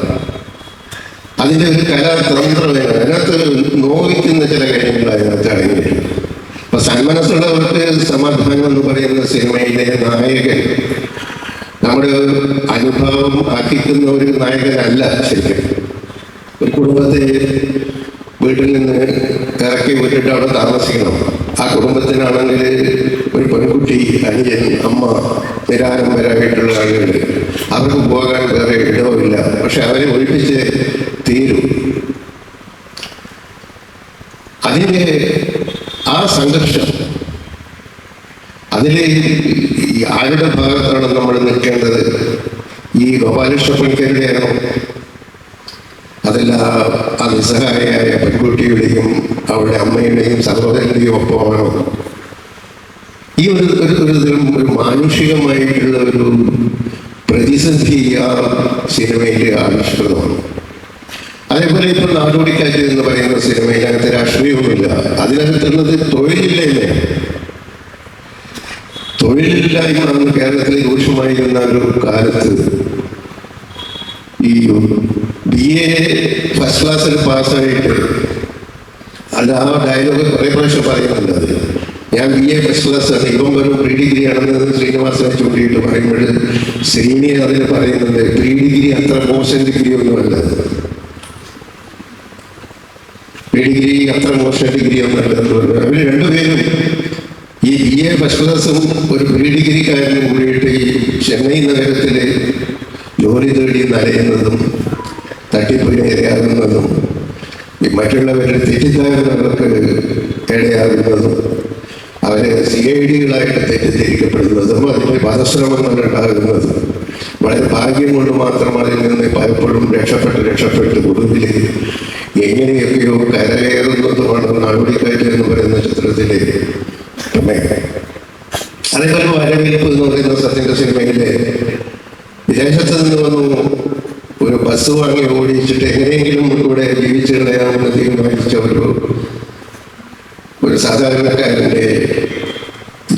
C: അതിൻ്റെ ഒരു കലാതന്ത്രമാണ്. അതിനകത്ത് നോവിക്കുന്ന ചില കാര്യങ്ങൾ അതിനകത്ത് അടങ്ങിയിട്ടുണ്ട്. അപ്പൊ സന്മനസ്സുള്ളവർക്ക് സമാധാനം എന്ന് പറയുന്ന സിനിമയിലെ നായകൻ നമ്മുടെ അനുഭവം ആക്കിക്കുന്ന ഒരു നായകനല്ല. ശരിക്കും ഒരു കുടുംബത്തെ വീട്ടിൽ നിന്ന് ഇറക്കി വിട്ടിട്ട് അവിടെ താമസിക്കണം. ആ കുടുംബത്തിനാണെങ്കിൽ ഒരു പെൺകുട്ടി, അനിയൻ, അമ്മ, നിരാലംബരായിട്ടുള്ള ആളുകൾ, അവർക്ക് പോകാൻ വേറെ ഇടവുമില്ല. പക്ഷെ അവരെ ഒഴിപ്പിച്ച് തീരും. അതിൻ്റെ ആ സംഘർഷം, അതിൽ ആരുടെ ഭാഗത്താണ് നമ്മൾ നിൽക്കേണ്ടത്? ഈ ഗോപാലകൃഷ്ണ പണിക്കരുടെയാണോ? അതല്ല ആ നിസ്സഹായയായ പെൺകുട്ടിയുടെയും അവളുടെ അമ്മയുടെയും സഹോദരൻ്റെയും ഒപ്പമാണോ? ഈ ഒരു മാനുഷികമായിട്ടുള്ള ഒരു പ്രതിസന്ധി ആ സിനിമയിലെ ആവിഷ്കൃതമാണ്. അതേപോലെ ഇപ്പോൾ നാടോടിക്കാറ്റ് എന്ന് പറയുന്ന സിനിമയിൽ അങ്ങനത്തെ രാഷ്ട്രീയമൊന്നുമില്ല. അതിനകത്തുള്ളത് തൊഴിലില്ലായ്മ. തൊഴിലില്ലായ്മ അന്ന് കേരളത്തിൽ രൂക്ഷമായിരുന്ന ഒരു കാലത്ത് ഈ BA ഫസ്റ്റ് ക്ലാസ്സിൽ പാസ്സായിട്ട് അത് ആ ഡയലോഗ് കുറേ പ്രാവശ്യം പറയുന്നുണ്ട്. അത് ഞാൻ BA ഫസ്റ്റ് ക്ലാസ്സാണ്, ഇവൻ വെറും പ്രീ ഡിഗ്രി ആണെന്ന് ശ്രീനിവാസനെ ചൂണ്ടിയിട്ട് പറയുമ്പോൾ ശ്രീനി അതിന് പറയുന്നുണ്ട് പ്രീ ഡിഗ്രി അത്ര മോശം ഡിഗ്രി ഒന്നുമല്ല, പ്രീ ഡിഗ്രി അത്ര മോശം ഡിഗ്രി ഒന്നുമല്ലെന്ന് പറഞ്ഞു. അവർ രണ്ടുപേരും ഈ BA ഫസ്റ്റ് ക്ലാസ്സും ഒരു പ്രീ ഡിഗ്രിക്കാരനും കൂടിയിട്ട് ഈ ചെന്നൈ നഗരത്തിൽ ജോലി തേടി നരയുന്നതും തട്ടിപ്പിന് ഇരയാകുന്നതും മറ്റുള്ളവരുടെ തെറ്റിദ്ധാരണകൾക്ക് ഇടയാകുന്നതും അവരെ CID-കളായിട്ട് തെറ്റിദ്ധരിക്കപ്പെടുന്നതും അതിന് വധശ്രമങ്ങൾ ഉണ്ടാകുന്നതും വളരെ ഭാഗ്യം കൊണ്ട് മാത്രം അതിൽ നിന്ന് പലപ്പോഴും രക്ഷപ്പെട്ട് ഒടുവിൽ എങ്ങനെയൊക്കെയോ കരകയറുന്നതുമാണ് നാടോടിക്കാറ്റ് എന്ന് പറയുന്ന ചിത്രത്തിലെ അതേപോലെ വരവേൽപ്പ് എന്ന് പറയുന്ന സത്യന്റെ സിനിമയിലെ വിദേശത്ത് നിന്ന് വന്നു ഒരു ബസ് വാങ്ങി ഓടിച്ചിട്ട് എങ്ങനെയെങ്കിലും ഇവിടെ ജീവിച്ചു കളയാമെന്ന് തീരുമാനിച്ച ഒരു സാധാരണക്കാരൻ്റെ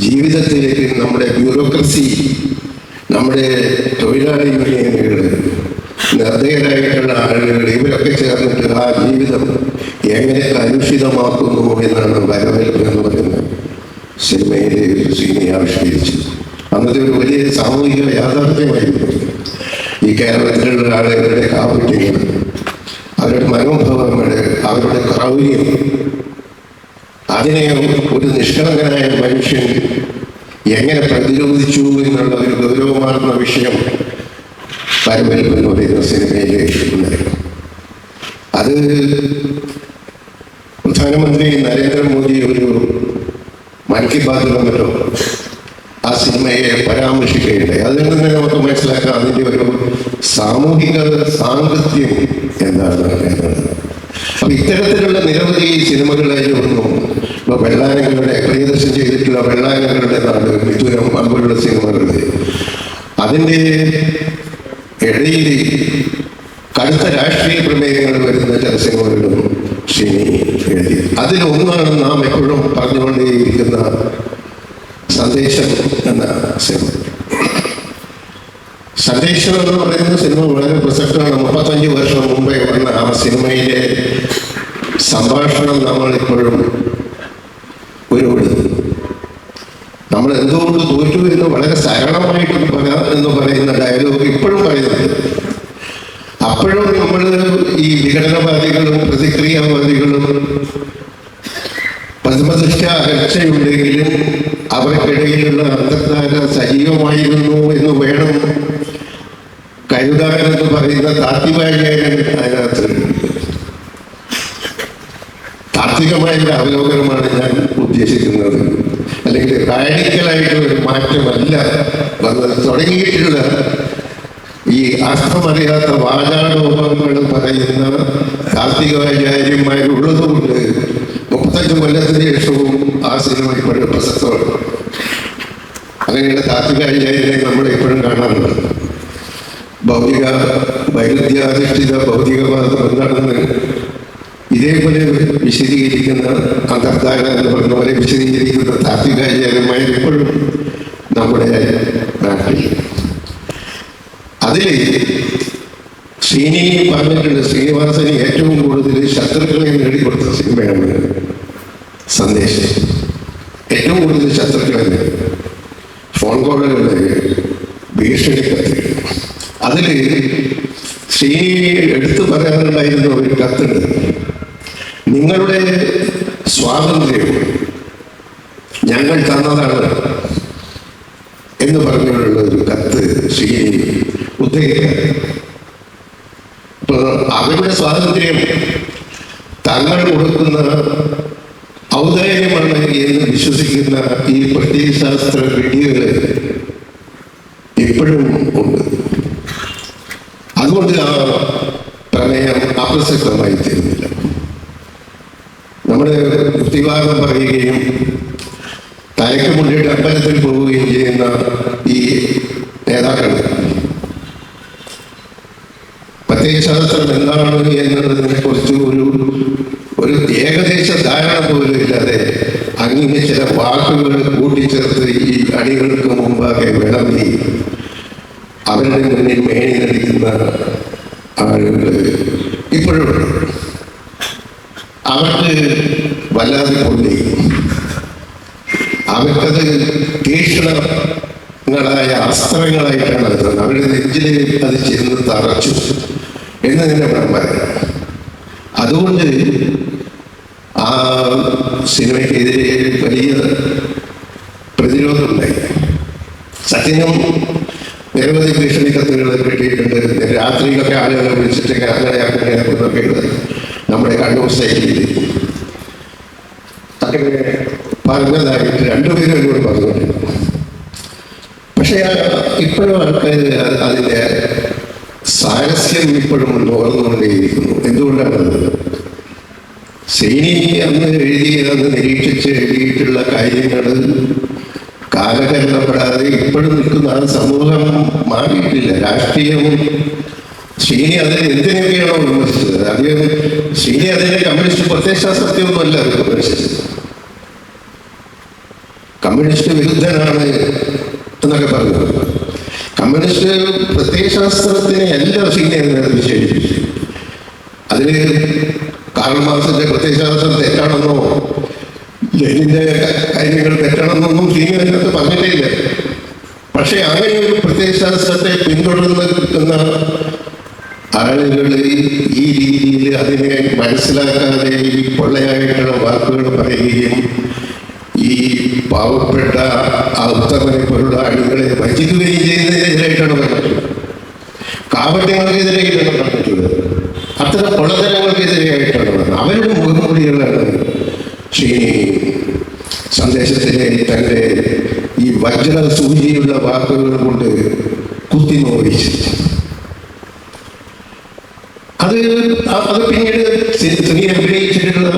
C: ജീവിതത്തിലേക്ക് നമ്മുടെ ബ്യൂറോക്രസി, നമ്മുടെ തൊഴിലാളി യൂണിയനുകൾ, നിർദ്ദയരായിട്ടുള്ള ആളുകൾ ഇവരൊക്കെ ചേർന്നിട്ട് ആ ജീവിതം എങ്ങനെ കലുഷിതമാക്കുന്നു എന്നാണ് വരവേൽപ്പ് എന്ന് പറയുന്നത് സിനിമയിലെ സീനി ആവിഷ്കരിച്ചത്. അന്നത്തെ ഒരു വലിയ സാമൂഹിക യാഥാർത്ഥ്യമായിരുന്നു ഈ കേരളത്തിലുള്ള ആളുകളുടെ കാപട്യങ്ങൾ, അവരുടെ മനോഭാവങ്ങൾ, അവരുടെ ക്രൗര്യം. അതിനെ ഒരു നിഷ്കളങ്കനായ മനുഷ്യൻ എങ്ങനെ പ്രതിരോധിച്ചു എന്നുള്ള ഒരു ഗൗരവമാർന്ന വിഷയം വരവേൽപ്പ് എന്ന് പറയുന്ന സിനിമയിലെ ഉണ്ടായിരുന്നു. അത് പ്രധാനമന്ത്രി നരേന്ദ്രമോദി ഒരു മൻ കി ബാത്തിലോ മറ്റോ ആ സിനിമയെ പരാമർശിക്കുകയുണ്ടായി. അതിൽ നിന്ന് നമുക്ക് മനസ്സിലാക്കാം അതിൻ്റെ ഒരു സാമൂഹിക സാങ്കത്യം എന്താണ് എന്നത്. അപ്പൊ ഇത്തരത്തിലുള്ള നിരവധി സിനിമകളായിരുന്നു. ഇപ്പൊ വെള്ളാനങ്ങളുടെ പ്രിയദർശൻ ചെയ്തിട്ടുള്ള വെള്ളാനങ്ങളുടെ നാട്, മിഥുനം, അതുപോലുള്ള സിനിമകൾ. അതിൻ്റെ ഇടയിൽ കടുത്ത രാഷ്ട്രീയ പ്രമേയങ്ങൾ വരുന്ന ചില സിനിമകളും ശ്രീനി എഴുതി. അതിലൊന്നാണ് നാം എപ്പോഴും പറഞ്ഞുകൊണ്ടേയിരിക്കുന്ന സന്ദേശം എന്ന സിനിമ. സന്ദേശം എന്ന് പറയുന്ന സിനിമ വളരെ പ്രസക്തമാണ്. 35 വർഷം മുമ്പേ വന്ന ആ സിനിമയിലെ സംഭാഷണം നമ്മളിപ്പോഴും ഉരുവിടുന്നു. നമ്മൾ എന്തുകൊണ്ട് തോറ്റു എന്ന് വളരെ സരളമായിട്ട് എന്ന് പറയുന്ന ഡയലോഗ് ഇപ്പോഴും പറയുന്നുണ്ട്. അപ്പോഴും നമ്മൾ ഈ വിഘടനവാദികളും പ്രതിക്രിയാവാദികളും പ്രഥമദൃഷ്ട്യ അകൽച്ചയുണ്ടെങ്കിലും അവർക്കിടയിലുള്ള അന്തർധാര സജീവമായിരുന്നു എന്ന് വേണം കരുതാനെന്ന് പറയുന്ന താത്വികാചാര്യൻ അതിനകത്ത്. താത്വികമായൊരു അവലോകനമാണ് ഞാൻ ഉദ്ദേശിക്കുന്നത്. അല്ലെങ്കിൽ റാഡിക്കലായിട്ടുള്ള ഒരു മാറ്റമല്ല വന്നത്. തുടങ്ങിയിട്ടുള്ള ഈ അർത്ഥമറിയാത്ത വാചാടോപങ്ങൾ പറയുന്ന താത്വികാചാര്യന്മാരുള്ളതുകൊണ്ട് 35 കൊല്ലത്തിന് ശേഷവും ആ സിനിമ ഇപ്പോഴും പ്രസക്തമാണ്. അങ്ങനെയുള്ള താത്വികാചാര്യനെ നമ്മൾ എപ്പോഴും കാണാറുണ്ട്. വൈരുദ്ധ്യാധിഷ്ഠിത ഭൗതികവാദം എന്താണെന്ന് ഇതേപോലെ വിശദീകരിക്കുന്ന അന്തർധാര എന്ന് പറഞ്ഞ പോലെ വിശദീകരിക്കുന്ന താത്വികാചാര്യന്മാർ എപ്പോഴും നമ്മുടെ നാട്ടിൽ. അതിൽ ശ്രീനി പറഞ്ഞിട്ടുണ്ട്, ശ്രീനിവാസന് ഏറ്റവും കൂടുതൽ ശത്രുക്കളെ നേടിക്കൊടുത്ത സിനിമയാണ് സന്ദേശം. ഏറ്റവും കൂടുതൽ ശത്രുക്കളെ നേടി, ഫോൺ കോളുകളുടെ ഭീഷണിക്കത്ത്. അതിൽ ശ്രീനി എടുത്തു പറയാനുണ്ടായിരുന്ന ഒരു കത്തുണ്ട്. നിങ്ങളുടെ സ്വാതന്ത്ര്യം ഞങ്ങൾ തന്നതാണ് എന്ന് പറഞ്ഞുള്ള ഒരു കത്ത് ശ്രീനി ഉദ്ധരിക്കുക. അപ്പോൾ അവരുടെ സ്വാതന്ത്ര്യം തങ്ങൾ കൊടുക്കുന്ന ഔദാര്യമാണ് എന്ന് വിശ്വസിക്കുന്ന ഈ പ്രത്യയശാസ്ത്ര വിഡികൾ ഇപ്പോഴും ഉണ്ട്. അതുകൊണ്ട് ആ പ്രമേയം അപ്രസക്തമായി തീരുന്നില്ല. നമ്മൾ യുക്തിവാദം പറയുകയും തലയ്ക്ക് മുന്നിട്ട് അമ്പലത്തിൽ പോവുകയും ചെയ്യുന്ന ഈ നേതാക്കൾ പ്രത്യയശാസ്ത്രം എന്താണ് എന്നുള്ളതിനെ കുറിച്ച് ഒരു ഏകദേശ ധാരണ പോലും ഇല്ലാതെ അങ്ങനെ ചില വാക്കുകൾ കൂട്ടിച്ചേർത്ത് ഈ അണികൾക്ക് മുമ്പാകെ വിളമ്പി അവരുടെ മുന്നിൽ മേനി നടിക്കുന്ന ആളുകൾ ഇപ്പോഴും അവർക്ക് വല്ലാതെ പൊള്ളി. അവർക്കത് തീക്ഷ്ണങ്ങളായ അസ്ത്രങ്ങളായിട്ടാണ് എത്തുന്നത്. അവരുടെ നെഞ്ചിൽ അത് ചെന്ന് തറച്ചു എന്ന് തന്നെ വേണം പറയാം. അതുകൊണ്ട് ആ സിനിമയ്ക്കെതിരെ വലിയ പ്രതിരോധമുണ്ടായി. സത്യം നിരവധി ഭീഷണി കത്തുകൾ കിട്ടിയിട്ടുണ്ട്. രാത്രിയിലൊക്കെ ആളുകളെ വിളിച്ചിട്ട് അങ്ങനെയൊക്കെ നമ്മുടെ കണ്ണൂർ സ്റ്റേറ്റിൽ അങ്ങനെ പറഞ്ഞതായിട്ട് രണ്ടുപേരും എന്നോട് പറഞ്ഞിട്ടുണ്ട്. പക്ഷേ ഇപ്പോഴും ആൾക്കാർ അതിൻ്റെ സാരസ്യം ഇപ്പോഴും ഓർന്നുകൊണ്ടേയിരിക്കുന്നു. എന്തുകൊണ്ടാണത്? സേനി അന്ന് അന്ന് നിരീക്ഷിച്ച് എഴുതിയിട്ടുള്ള കാര്യങ്ങൾ കാലഹരണപ്പെടാതെ ഇപ്പോഴും നിൽക്കുന്ന ആ സമൂഹം മാറിയിട്ടില്ല. രാഷ്ട്രീയം ശ്രീനി അതിനെ എന്തിനൊക്കെയാണോ വിമർശിച്ചത്? ആദ്യം ശ്രീനി അതിനെ കമ്മ്യൂണിസ്റ്റ് പ്രത്യയശാസ്ത്രത്തെയൊന്നുമല്ല അത് വിമർശിച്ചത്. കമ്മ്യൂണിസ്റ്റ് വിരുദ്ധനാണ് എന്നൊക്കെ പറഞ്ഞു. കമ്മ്യൂണിസ്റ്റ് പ്രത്യയശാസ്ത്രത്തിനെ എല്ലാ ശ്രീനിയെ വിശേഷിപ്പിച്ചു. അതിൽ കാർൽ മാർക്സിന്റെ പ്രത്യയശാസ്ത്രം തെറ്റാണെന്നോ ലെനിന്റെ കാര്യങ്ങൾ തെറ്റാണെന്നൊന്നും ശ്രീനി അതിനകത്ത് പറഞ്ഞിട്ടില്ല. പക്ഷെ അങ്ങനെ ഒരു പ്രത്യയശാസ്ത്രത്തെ പിന്തുടർന്ന് കിട്ടുന്ന ആളുകൾ ഈ രീതിയിൽ അതിനെ മനസ്സിലാക്കാതെ ഈ പൊള്ളയായിട്ടുള്ള വാക്കുകൾ പറയുകയും ഈ പാവപ്പെട്ട ആ ഉത്തമനെ പോലുള്ള ആളുകളെ വഞ്ചിക്കുകയും ചെയ്യുന്നതിനെതിരായിട്ടാണ് പറഞ്ഞിട്ടുള്ളത്. കാപട്യങ്ങൾക്കെതിരായിട്ടാണ് പറഞ്ഞിട്ടുള്ളത്. അത്തരം പൊള്ളത്തരങ്ങൾക്കെതിരെയായിട്ടാണ് പറഞ്ഞത്. അവരുടെ മുഖംമൂടികളാണ് ശ്രീനി സന്ദേശത്തിലെ തൻ്റെ ഈ വജ്ര സൂചിയുള്ള വാക്കുകൾ കൊണ്ട് കുത്തിനോവിച്ചു. അത് പിന്നീട് തുണി അഭിനയിച്ചിട്ടുള്ള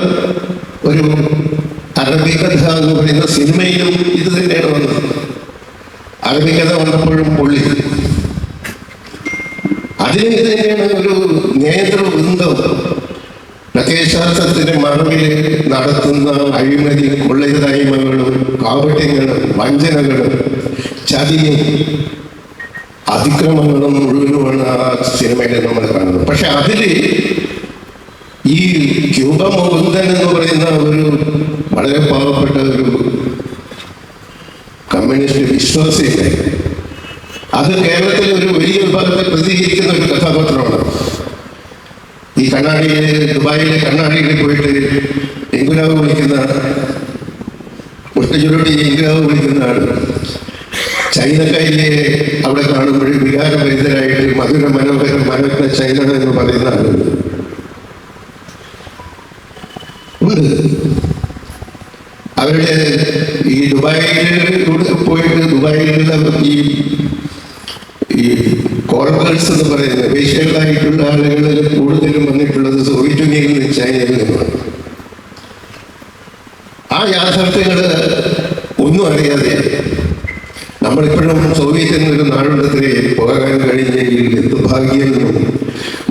C: ഒരു അറബിക്കഥ എന്ന് പറയുന്ന സിനിമയിലും ഇത് തന്നെയാണ് വന്നത്. അറബിക്കഥ വന്നപ്പോഴും പൊള്ളി. അതിന് ഇത് തന്നെയാണ് ഒരു നേതൃവൃന്ദം പ്രത്യയശാസ്ത്രത്തിന്റെ മറവിൽ നടത്തുന്ന അഴിമതി, കൊള്ളരുതായ്മകളും കാപട്യങ്ങളും വഞ്ചനകളും ചതിയും അതിക്രമങ്ങളും മുഴുവനുമാണ് ആ സിനിമയിൽ നമ്മൾ കാണുന്നത്. പക്ഷെ അതിൽ ഈ ക്യൂബ മുകുന്ദൻ എന്ന് പറയുന്ന ഒരു വളരെ പാവപ്പെട്ട ഒരു കമ്മ്യൂണിസ്റ്റ് വിശ്വാസിയില്ല. അത് കേരളത്തിൽ ഒരു വലിയ വിഭാഗത്തെ പ്രതികരിക്കുന്ന ഒരു കഥാപാത്രമാണ്. ഈ ദുബായിലെ കണ്ണാടിയിൽ പോയിട്ട് എങ്കുലാവ് വിളിക്കുന്ന മുട്ടചുരുട്ടി എങ്കുലാവ് വിളിക്കുന്ന ആൾ ചൈനക്കാരിയെ അവിടെ കാണുമ്പോൾ വികാരഭരിതരായിട്ട് മധുര മനോഹരം മനോജ്ഞ ചൈന എന്ന് പറയുന്ന ആളുണ്ട്. അവരുടെ ഈ ദുബായിലൂടെ പോയിട്ട് ദുബായിലുള്ള ഈ കോൾഗേൾസ് എന്ന് പറയുന്നത് വേശ്യകളായിട്ടുള്ള ആളുകൾ കൂടുതലും വന്നിട്ടുള്ളത് സോവിയറ്റ് യൂണിയനിൽ നിന്ന്, ചൈനയിൽ നിന്നുമാണ്. ആ യാഥാർത്ഥ്യങ്ങൾ ഒന്നും അറിയാതെ നമ്മളിപ്പോഴും സോവിയറ്റ് എന്നൊരു നാടുണ്ടത്തിലെ പോകാൻ കഴിഞ്ഞെങ്കിൽ എന്ത് ഭാഗ്യമെന്നും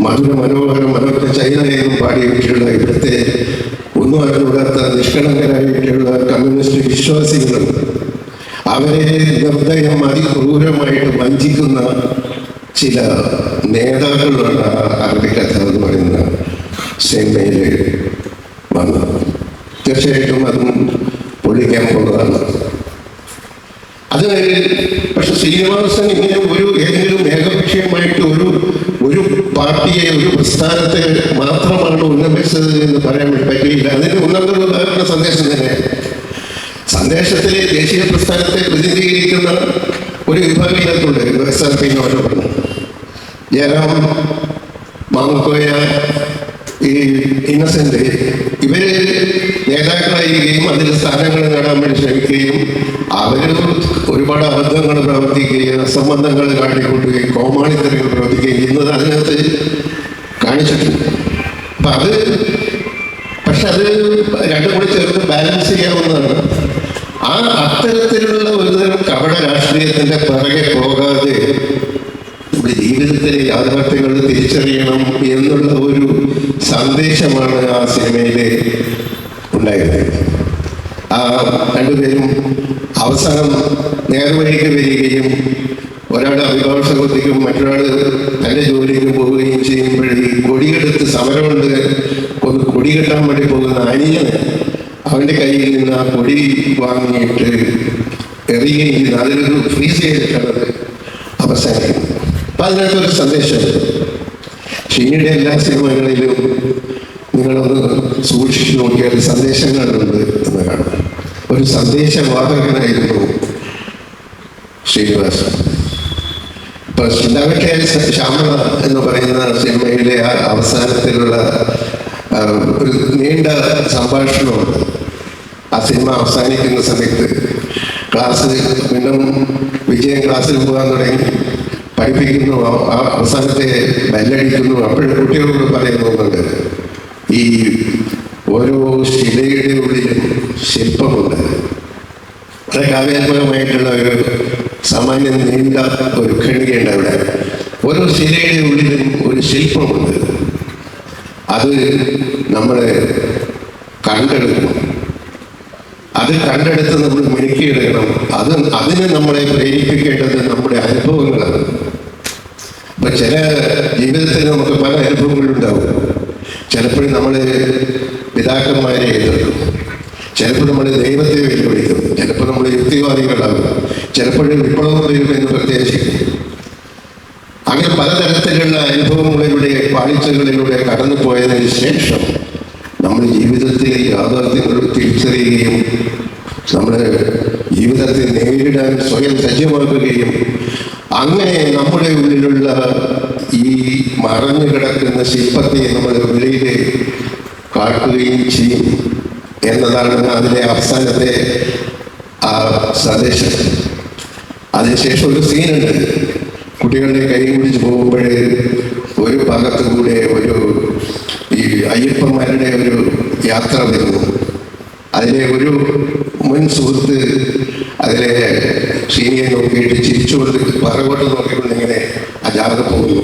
C: മധുര മനോഹരം മനോജ്ഞ ചൈന എന്നും പാടിയിട്ടുള്ള ഇവിടുത്തെ ഒന്നും അറിഞ്ഞുകൂടാത്ത നിഷ്കളങ്കരായിട്ടുള്ള കമ്മ്യൂണിസ്റ്റ് വിശ്വാസികളും അവരെ നിർദ്ദയം അതിക്രൂരമായിട്ട് വഞ്ചിക്കുന്ന ചില നേതാക്കളാണ് അറബിക്കഥ എന്ന് പറയുന്ന സിനിമയിൽ വന്നത്. തീർച്ചയായിട്ടും അതും പൊള്ളിക്കാൻ പോകുന്നതാണ്. അത് പക്ഷെ ശ്രീനിവാസൻ ഇങ്ങനെ ഏതെങ്കിലും ഏകപക്ഷീയമായിട്ട് ഒരു പാർട്ടിയെ, ഒരു പ്രസ്ഥാനത്തെ മാത്രമാണ് ഉന്നമിച്ചത് എന്ന് പറയാൻ പറ്റിയില്ല. അതിന് ഒന്നാമത്തെ ഉദാഹരണ സന്ദേശം തന്നെയാണ്. സന്ദേശത്തിലെ ദേശീയ പ്രസ്ഥാനത്തെ പ്രതിനിധീകരിക്കുന്ന ഒരു വിഭാഗീയത്തുണ്ട്. SRP എന്ന് പറഞ്ഞു ജയറാം, മാമുക്കോയ, ഈ ഇന്നസെന്റ്, ഇവര് നേതാക്കളായിരിക്കുകയും അതിൽ സ്ഥാനങ്ങൾ നേടാൻ വേണ്ടി ശ്രമിക്കുകയും അവർ ഒരുപാട് അബദ്ധങ്ങൾ പ്രവർത്തിക്കുകയും അസംബന്ധങ്ങൾ കാട്ടിക്കൂട്ടുകയും കോമാളിത്തരങ്ങൾ പ്രവർത്തിക്കുകയും ചെയ്യുന്നത് അതിനകത്ത് കാണിച്ചിട്ടുണ്ട്. അപ്പം പക്ഷെ അത് രണ്ടും കൂടി ചേർത്ത് ബാലൻസ് ചെയ്യാവുന്നതാണ്. അത്തരത്തിലുള്ള ഒരുതരം കപട രാഷ്ട്രീയത്തിന്റെ പിറകെ പോകാതെ നമ്മുടെ ജീവിതത്തിലെ യാഥാർത്ഥ്യങ്ങൾ തിരിച്ചറിയണം എന്നുള്ള ഒരു സന്ദേശമാണ് ആ സിനിമയിൽ ഉണ്ടായിരുന്നത്. ആ രണ്ടുപേരും അവസാനം നേർവഴിക്ക് വരികയും ഒരാൾ അഭിഭാഷകത്തിക്കും മറ്റൊരാൾ തൻ്റെ ജോലിക്ക് പോവുകയും ചെയ്യുമ്പോൾ ഈ കൊടിയെടുത്ത് സമരമുണ്ട് ഒന്ന് കൊടി കെട്ടാൻ വേണ്ടി പോകുന്ന അനിയന് അവൻ്റെ കയ്യിൽ നിന്ന് ആ കൊടി വാങ്ങിയിട്ട് എറിയുകയും ചെയ്യുന്ന അതിലൊരു ഫ്രീസ് ചെയ്തിട്ടാണ് അവസാനിക്കുന്നത്. അപ്പം അതിനകത്തൊരു സന്ദേശം ഷീനിയുടെ എല്ലാ സിനിമകളിലും നിങ്ങളൊന്ന് സൂക്ഷിച്ചു നോക്കിയാൽ സന്ദേശങ്ങളുണ്ട് എന്ന് കാണാം. ഒരു സന്ദേശവാഹകനായിരുന്നു ശ്രീനിവാസൻ. ഇപ്പൊ ചിന്താവട്ടെ ശ്യാമള എന്ന് പറയുന്ന സിനിമയിലെ ആ അവസാനത്തിലുള്ള ഒരു നീണ്ട സംഭാഷണമുണ്ട്. ആ സിനിമ അവസാനിക്കുന്ന സമയത്ത് ക്ലാസ് വീണ്ടും വിജയൻ ക്ലാസ്സിൽ പോകാൻ തുടങ്ങി, പഠിപ്പിക്കുന്നു, അവസാനത്തെ ബെല്ലടിക്കുന്നു. അപ്പോഴും കുട്ടികളോട് പറയുന്നുണ്ട്, ഈ ഓരോ ശിലയുടെ ഉള്ളിലും ശില്പമുണ്ട്. വളരെ കാവ്യാത്മകമായിട്ടുള്ള ഒരു സാമാന്യം നീണ്ട ഒരു ഖണ്ഡികയുണ്ട് അവിടെ. ഓരോ ശിലയുടെ ഉള്ളിലും ഒരു ശില്പമുണ്ട്. അത് നമ്മൾ കണ്ടെടുക്കണം. അത് കണ്ടെടുത്ത് നമ്മൾ മിനുക്കിയെടുക്കണം. അതിന് നമ്മളെ പ്രേരിപ്പിക്കേണ്ടത് നമ്മുടെ അനുഭവങ്ങളാണ്. ഇപ്പം ചില ജീവിതത്തിൽ നമുക്ക് പല അനുഭവങ്ങളുണ്ടാവും. ചിലപ്പോഴും നമ്മൾ പിതാക്കന്മാരെ എതിർക്കും, ചിലപ്പോൾ നമ്മൾ ദൈവത്തെ വെല്ലുവിളിക്കും, ചിലപ്പോൾ നമ്മൾ യുക്തിവാദികളാകും, ചിലപ്പോഴും വിപ്ലവം വരുമെന്ന് പ്രത്യേകിക്കും. അങ്ങനെ പലതരത്തിലുള്ള അനുഭവങ്ങളിലൂടെ പാളിച്ചകളിലൂടെ കടന്നു പോയതിനു ശേഷം നമ്മൾ ജീവിതത്തിൽ യാഥാർത്ഥ്യങ്ങൾ തിരിച്ചറിയുകയും നമ്മുടെ ജീവിതത്തെ നേരിടാൻ സ്വയം സജ്ജമാക്കുകയും അങ്ങനെ നമ്മുടെ ഉള്ളിലുള്ള ഈ മറഞ്ഞു കിടക്കുന്ന ശില്പത്തെ നമ്മുടെ ഉള്ളിൽ കാട്ടുകയും ചെയ്യും എന്നതാണ് അതിലെ അവസാനത്തെ ആ സന്ദേശം. അതിനുശേഷം ഒരു സീനുണ്ട്. കുട്ടികളുടെ കൈ പിടിച്ച് പോകുമ്പോൾ ഒരു ഭാഗത്തു കൂടെ ഈ അയ്യപ്പന്മാരുടെ ഒരു യാത്ര വരുന്നു. അതിലെ ഒരു മുൻ സുഹൃത്ത് അതിലെ സീനിയെ നോക്കിയിട്ട് ചിരിച്ചുകൊണ്ട് പറകോട്ട് നോക്കിക്കൊണ്ട് ഇങ്ങനെ ആ ജാഥ പോകുന്നു.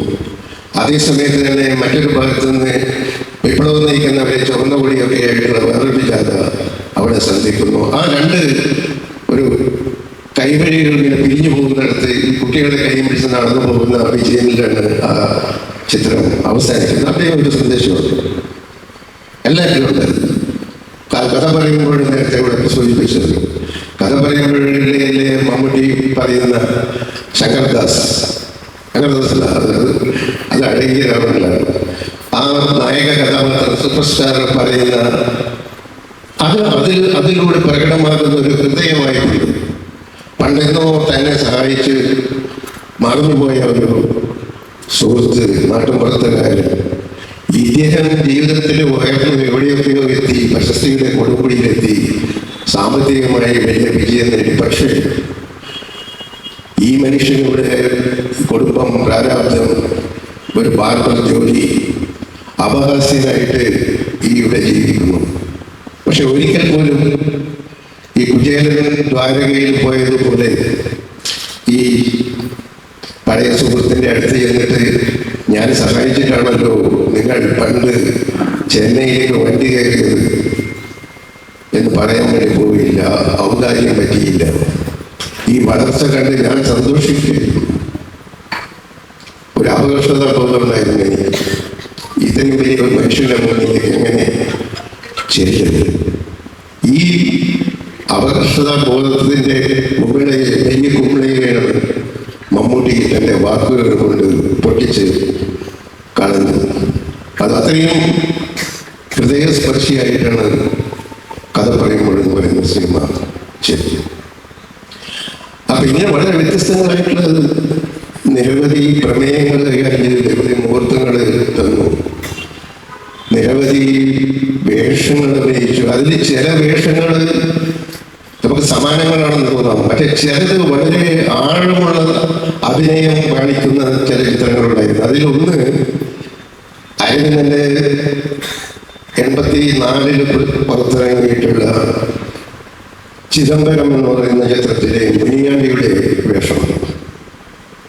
C: അതേസമയത്ത് തന്നെ മറ്റൊരു ഭാഗത്ത് നിന്ന് വിപ്ലവം നയിക്കുന്നവരെ ചുവന്ന കൊടിയൊക്കെ ആയിട്ടുള്ള വേറൊരു ജാഥ അവിടെ സന്ധിക്കുന്നു. ആ രണ്ട് ഒരു കൈവഴികൾ ഇങ്ങനെ പിരിഞ്ഞു പോകുന്നിടത്ത് ഈ കുട്ടികളെ കൈ പിടിച്ച് നടന്നു പോകുന്ന വിജയനിലാണ് ആ ചിത്രം അവസാനിക്കുന്നത്. അവിടെ ഒരു സന്ദേശമുണ്ട്, എല്ലാവരും ഉണ്ട്. കഥ പറയുമ്പോൾ നേരത്തെ ഇവിടെ സൂചിപ്പിച്ചത്, കഥ പറയുമ്പോഴേ മമ്മൂട്ടി പറയുന്ന ശങ്കർദാസ് അല്ല, അത് അടങ്ങിയതാവില്ല. ആ നായക കഥാപാത്രം സൂപ്പർ സ്റ്റാർ പറയുന്ന അതിലൂടെ പ്രകടമാകുന്ന ഒരു ഹൃദയമായിട്ടുണ്ട്. പണ്ടെന്നോ തന്നെ സഹായിച്ച് മറന്നുപോയ ഒരു സുഹൃത്ത്, നാട്ടുമ്പുറത്തുകാരൻ, ഇദ്ദേഹം ജീവിതത്തിൽ ഉയർന്നു എവിടെയൊക്കെയോ എത്തി, പ്രശസ്തിയുടെ കൊടുമുടിയിലെത്തി, സാമ്പത്തികമായി വലിയ വിജയം നേടി. പക്ഷേ ഈ മനുഷ്യനുടെ കുടുംബം, പ്രാരാബ്ദം, ഒരു ബാർബർ ജോലി, അപഹാസ്യനായിട്ട് ഇവിടെ ജീവിക്കുന്നു. പക്ഷെ ഒരിക്കൽ പോലും ഈ കുചേലൻ ദ്വാരകയിൽ പോയതുപോലെ ഈ പഴയ സുഹൃത്തിൻ്റെ അടുത്ത് ചെന്നിട്ട് ഞാൻ സഹായിച്ചിട്ടാണല്ലോ നിങ്ങൾ പണ്ട് ചെന്നൈയിലേക്ക് വണ്ടി കയറിയത് എന്ന് പറയാൻ വേണ്ടി പോയില്ല. ഔദാര്യം പറ്റിയില്ല. ഈ വളർച്ച കണ്ട് ഞാൻ സന്തോഷിക്കുന്നു. ഒരു അപകർഷത ബോധമുണ്ടായിരുന്നു എനിക്ക്. ഇത്രയും വലിയ ഒരു മനുഷ്യന്റെ മുന്നിലേക്ക് എങ്ങനെ ചെയ്തത്? ഈ അപകർഷത ബോധത്തിന്റെ മുകളിലെ വലിയ കുമ്പളയാണ് മമ്മൂട്ടി തൻ്റെ വാക്കുകൾ കൊണ്ട് പൊട്ടിച്ച് കളഞ്ഞത്. അത് അത്രയും ഹൃദയസ്പർശിയായിട്ടാണ് കഥ പറയുമ്പോഴെന്ന് പറയുന്ന സിനിമ ചെയ്തത്. അപ്പൊ ഇങ്ങനെ വളരെ വ്യത്യസ്തങ്ങളായിട്ടുള്ള നിരവധി പ്രമേയങ്ങൾ കൈകാര്യം ചെയ്ത് നിരവധി മുഹൂർത്തങ്ങൾ തന്നു, നിരവധി വേഷങ്ങൾ അഭിനയിച്ചു. അതിൽ ചില വേഷങ്ങൾ നമുക്ക് സമാനങ്ങളാണെന്ന് തോന്നാം, പക്ഷെ ചിലത് വളരെ ആഴമുള്ള അഭിനയം കാണിക്കുന്ന ചില ചിത്രങ്ങളുണ്ടായിരുന്നു. അതിലൊന്ന് അരവിന്ദൻ്റെ 84 പുറത്തിറങ്ങിയിട്ടുള്ള ചിദംബരം എന്ന് പറയുന്ന ചിത്രത്തിലെ മുനിയാണ്ടിയുടെ വേഷം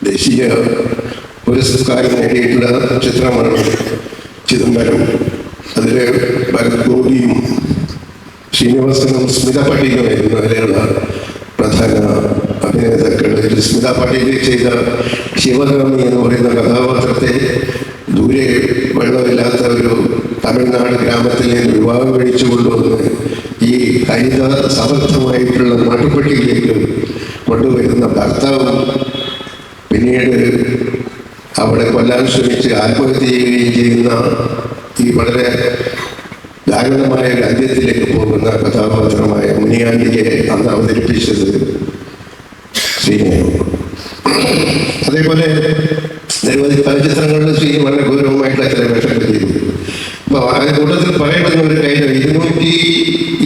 C: ദേശീയ പുരസ്കാരം നേടിയിട്ടുള്ള ചിത്രമാണ് ചിദംബരം. അതിൽ ഭരത് ഗോപിയും ശ്രീനിവാസനും സ്മിത പാട്ടീലുമായിരുന്നു അതിലുള്ള പ്രധാന അഭിനേതാക്കൾ. സ്മിത പാട്ടീൽ ചെയ്ത ശിവകാമി എന്ന് പറയുന്ന കഥാപാത്രത്തെ ദൂരെ വെള്ളമില്ലാത്ത ഒരു തമിഴ്നാട് ഗ്രാമത്തിൽ നിന്ന് വിവാഹം കഴിച്ചു കൊണ്ടുവന്ന് ഈ ഹരിത സമർത്ഥമായിട്ടുള്ള നാട്ടുപട്ടിയിലേക്ക് കൊണ്ടുവരുന്ന ഭർത്താവും പിന്നീട് അവിടെ കൊല്ലാൻ ശ്രമിച്ച് ആത്മഹത്യ ചെയ്യുകയും ചെയ്യുന്ന ഈ വളരെ ദാരുണമായ ഒരു അന്ത്യത്തിലേക്ക് പോകുന്ന കഥാപാത്രമായ മുനിയാണ്ടിയെ അന്ന് അവതരിപ്പിച്ചത് ശ്രീനിയാണ്. അതേപോലെ നിരവധി ചലച്ചിത്രങ്ങളിൽ ശ്രീനി വളരെ ഗൗരവമായിട്ടുള്ള ചില വേഷങ്ങൾ ചെയ്തു. അപ്പോൾ ആ കൂട്ടത്തിൽ പറയപ്പെടുന്ന ഒരു കാര്യം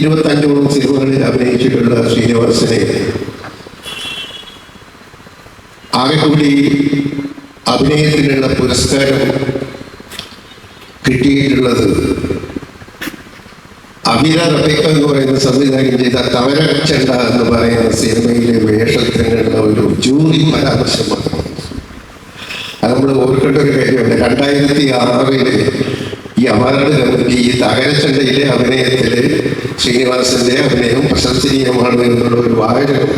C: 225 സിനിമകളിൽ അഭിനയിച്ചിട്ടുള്ള ശ്രീനിവാസനെ ആകെ കൂടി അഭിനയത്തിനുള്ള പുരസ്കാരം കിട്ടിയിട്ടുള്ളത് അമീര റബേക്ക എന്ന് പറയുന്ന സംവിധാനം ചെയ്ത തവരച്ചണ്ട എന്ന് പറയുന്ന സിനിമയിലെ വേഷത്തിനുള്ള ഒരു ജൂറി പരാമർശം മാത്രമാണ്. അത് നമ്മൾ ഓർക്കേണ്ട ഒരു കാര്യമുണ്ട്. 2006 ഈ അവാർഡ് കമ്മിറ്റി ഈ തകരച്ചണ്ടയിലെ അഭിനയത്തിൽ ശ്രീനിവാസന്റെ അഭിനയം പ്രശംസനീയമാണ് എന്നുള്ള ഒരു വാചകം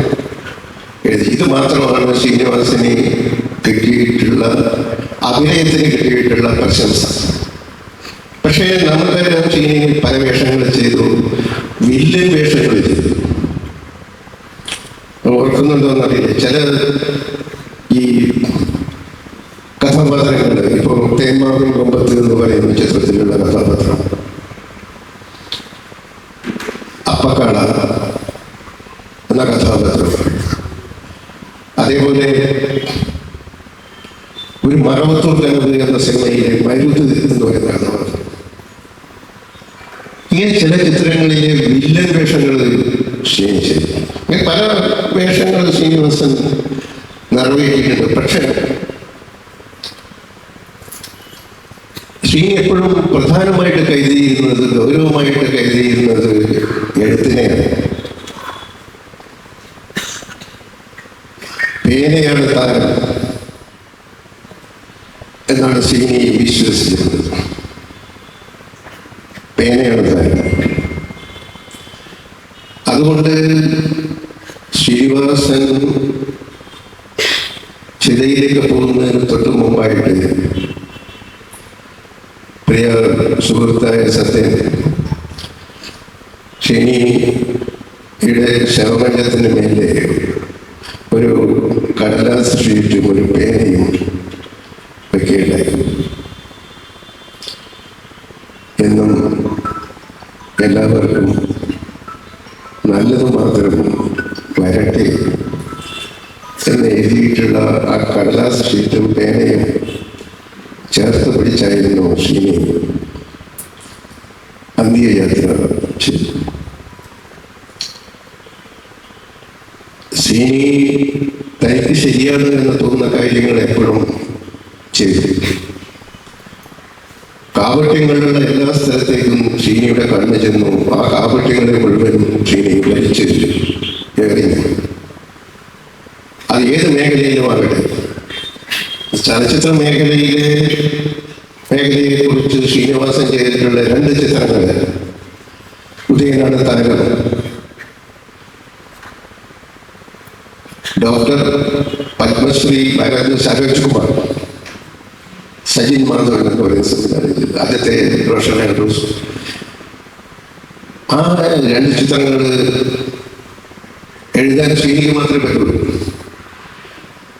C: എഴുതി. ഇത് മാത്രമാണ് ശ്രീനിവാസന് കിട്ടിയിട്ടുള്ള അഭിനയത്തിന് കിട്ടിയിട്ടുള്ള പ്രശംസ. പക്ഷേ നമുക്കറിയാം ശ്രീനി പല വേഷങ്ങൾ ചെയ്തു, വില്ലൻ വേഷങ്ങൾ ചെയ്തു. ഓർക്കുന്നുണ്ടോ എന്നറിയില്ല. ചില ഈ കഥാപാത്രങ്ങൾ ഇപ്പോൾ തേന്മാവിൻ കൊമ്പത്ത് എന്ന് പറയുന്ന ചിത്രത്തിലുള്ള കഥാപാത്രം, അപ്പക്കാള എന്ന കഥാപാത്രം, അതേപോലെ ഒരു മറവത്തൂർ കനവ് എന്ന സിനിമയിലെ മരുത് എന്ന് പറയുന്ന കഥാപാത്രം. ഇങ്ങനെ ചില ചിത്രങ്ങളിലെ വില്ലൻ വേഷങ്ങൾ ശ്രീനി ചെയ്തു. ഇങ്ങനെ പല വേഷങ്ങൾ ശ്രീനിവാസൻ നിറവേറ്റിയിട്ടുണ്ട്. പക്ഷെ ശ്രീനി എപ്പോഴും പ്രധാനമായിട്ട് കരുതിയിരുന്നത്, ഗൗരവമായിട്ട് കരുതിയിരുന്നത് എഴുത്തിനെയാണ്. പേനയാണ് താരം എന്നാണ് ശ്രീനി വിശ്വസിച്ചിരുന്നത്. പേനയാണ് താരം. അതുകൊണ്ട് ശ്രീനിവാസൻ ചിതയിലേക്ക് പോകുന്നതിന് തൊട്ട് മുമ്പായിട്ട് പ്രിയ സുഹൃത്തായ സത്യൻ ശ്രീനിയുടെ ശവമഞ്ചത്തിന് മേലെ ഒരു കടലാസ് ഷീറ്റും ഒരു പേനയും വെക്കുകയുണ്ടായി. എന്നും എല്ലാവർക്കും നല്ലത് മാത്രം വരട്ടെ എന്ന് എഴുതിയിട്ടുള്ള ആ കടലാസ് ഷീറ്റും പേനയും ചേർത്ത് പിടിച്ചായിരുന്നു ശ്രീനി അന്ത്യയാത്ര ചെയ്തു. ശ്രീനി തനിക്ക് ശരിയാണ് എന്ന് തോന്നുന്ന കാര്യങ്ങൾ എപ്പോഴും ചെയ്തു. കാപട്യങ്ങളുള്ള എല്ലാ സ്ഥലത്തേക്കും ശ്രീനിയുടെ കണ്ണ് ചെന്നു. ആ കാപട്യങ്ങളെ മുഴുവൻ ശ്രീനി വലിച്ചു എറിഞ്ഞു. അത് ഏത് മേഖലയിലും ആകട്ടെ. ചലച്ചിത്ര മേഖലയെ കുറിച്ച് ശ്രീനിവാസൻ ചെയ്തിട്ടുള്ള 2 ചിത്രങ്ങൾ, ഉദയനാണ് താരം, ഡോക്ടർ പത്മശ്രീ സരോജ് കുമാർ, സജിൻ മാധവൻ എന്ന് പറയുന്ന സംവിധാനം ചെയ്തു, ആദ്യത്തെ റോഷൻ ആൻഡ്രൂസ്. ആ 2 ചിത്രങ്ങൾ എഴുതാൻ ശ്രീനിക്ക് മാത്രമേ പറ്റുള്ളൂ.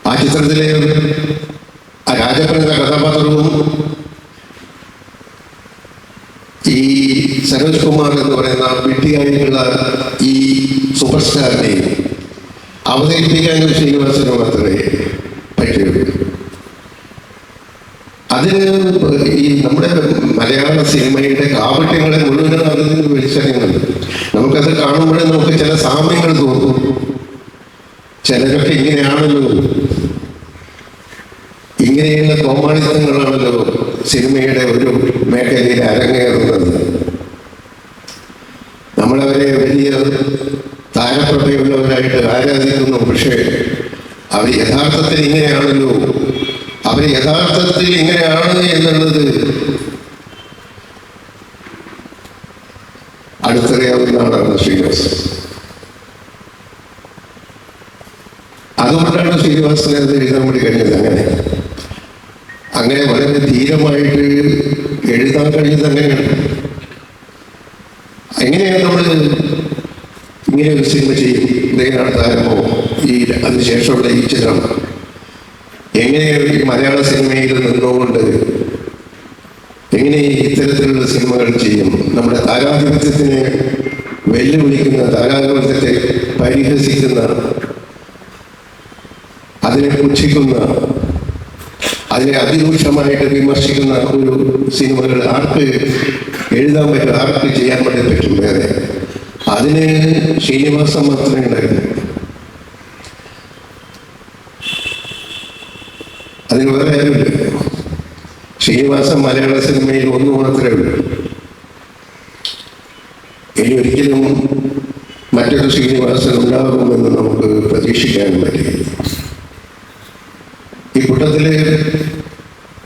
C: ആ ചിത്രത്തിലെ ആ രാജപ്പൻ എന്ന കഥാപാത്രവും ഈ സരോജ് കുമാർ എന്ന് പറയുന്ന വിട്ടിയായിട്ടുള്ള ഈ സൂപ്പർ സ്റ്റാറിനെയും അവതരിപ്പിക്കാൻ ശ്രീനിവാസന് മാത്രമേ പറ്റുള്ളൂ. അതിന് ഈ നമ്മുടെ മലയാള സിനിമയുടെ കാപട്യങ്ങളെ മുഴുവൻ അതിന് വിളിച്ചറിയുന്നുണ്ട്. നമുക്കത് കാണുമ്പോഴേ നമുക്ക് ചില സാമ്യങ്ങൾ തോന്നും. ചിലരൊക്കെ ഇങ്ങനെയാണല്ലോ, ഇങ്ങനെയുള്ള കോമാളിത്തങ്ങളാണല്ലോ സിനിമയുടെ ഒരു മേഖലയിൽ അരങ്ങേറുന്നത്. നമ്മളവരെ വലിയ താരപ്രഭയുള്ളവരായിട്ട് ആരാധിക്കുന്നു. പക്ഷേ അവർ യഥാർത്ഥത്തിൽ ഇങ്ങനെയാണല്ലോ, അവർ യഥാർത്ഥത്തിൽ ഇങ്ങനെയാണ് എന്നുള്ളത് അടുത്തറിയാവുന്ന ആളാണ് ശ്രീനിവാസൻ. അതുകൊണ്ടാണ് ശ്രീനിവാസനെ അത് എഴുതാൻ വേണ്ടി കഴിഞ്ഞത്. അങ്ങനെ വളരെ ധീരമായിട്ട് എഴുതാൻ കഴിഞ്ഞത് അങ്ങനെയാണ്. എങ്ങനെയാണ് നമ്മൾ ഇങ്ങനെ ഒരു സിനിമ ചെയ്യും, ഇതേനാണ് താരമോ, ഈ അതിനുശേഷമുള്ള ഈ ചിത്രം എങ്ങനെയാണ് ഈ മലയാള സിനിമയിൽ നിന്നുകൊണ്ട് എങ്ങനെ ഇത്തരത്തിലുള്ള സിനിമകൾ ചെയ്യും? നമ്മുടെ താരാധിപത്യത്തിനെ വെല്ലുവിളിക്കുന്ന, താരാധിപത്യത്തെ പരിഹസിക്കുന്ന, അതിനെ പുച്ഛിക്കുന്ന, അതിനെ അതിരൂക്ഷമായിട്ട് വിമർശിക്കുന്ന ഒരു സിനിമകൾ ആർക്ക് എഴുതാൻ പറ്റും, ആർക്ക് ചെയ്യാൻ വേണ്ടി പറ്റും? വേറെ അതിന് ശ്രീനിവാസൻ മാത്രമേ ഉണ്ടായിരുന്നു. അതിന് വേറെ ആരുമില്ല. ശ്രീനിവാസൻ മലയാള സിനിമയിൽ ഒന്ന് മാത്രമേ ഉള്ളൂ. ഇനി ഒരിക്കലും മറ്റൊരു ശ്രീനിവാസൻ ഉണ്ടാകുമെന്ന് നമുക്ക് പ്രതീക്ഷിക്കാൻ പറ്റില്ല. ഈ കൂട്ടത്തിൽ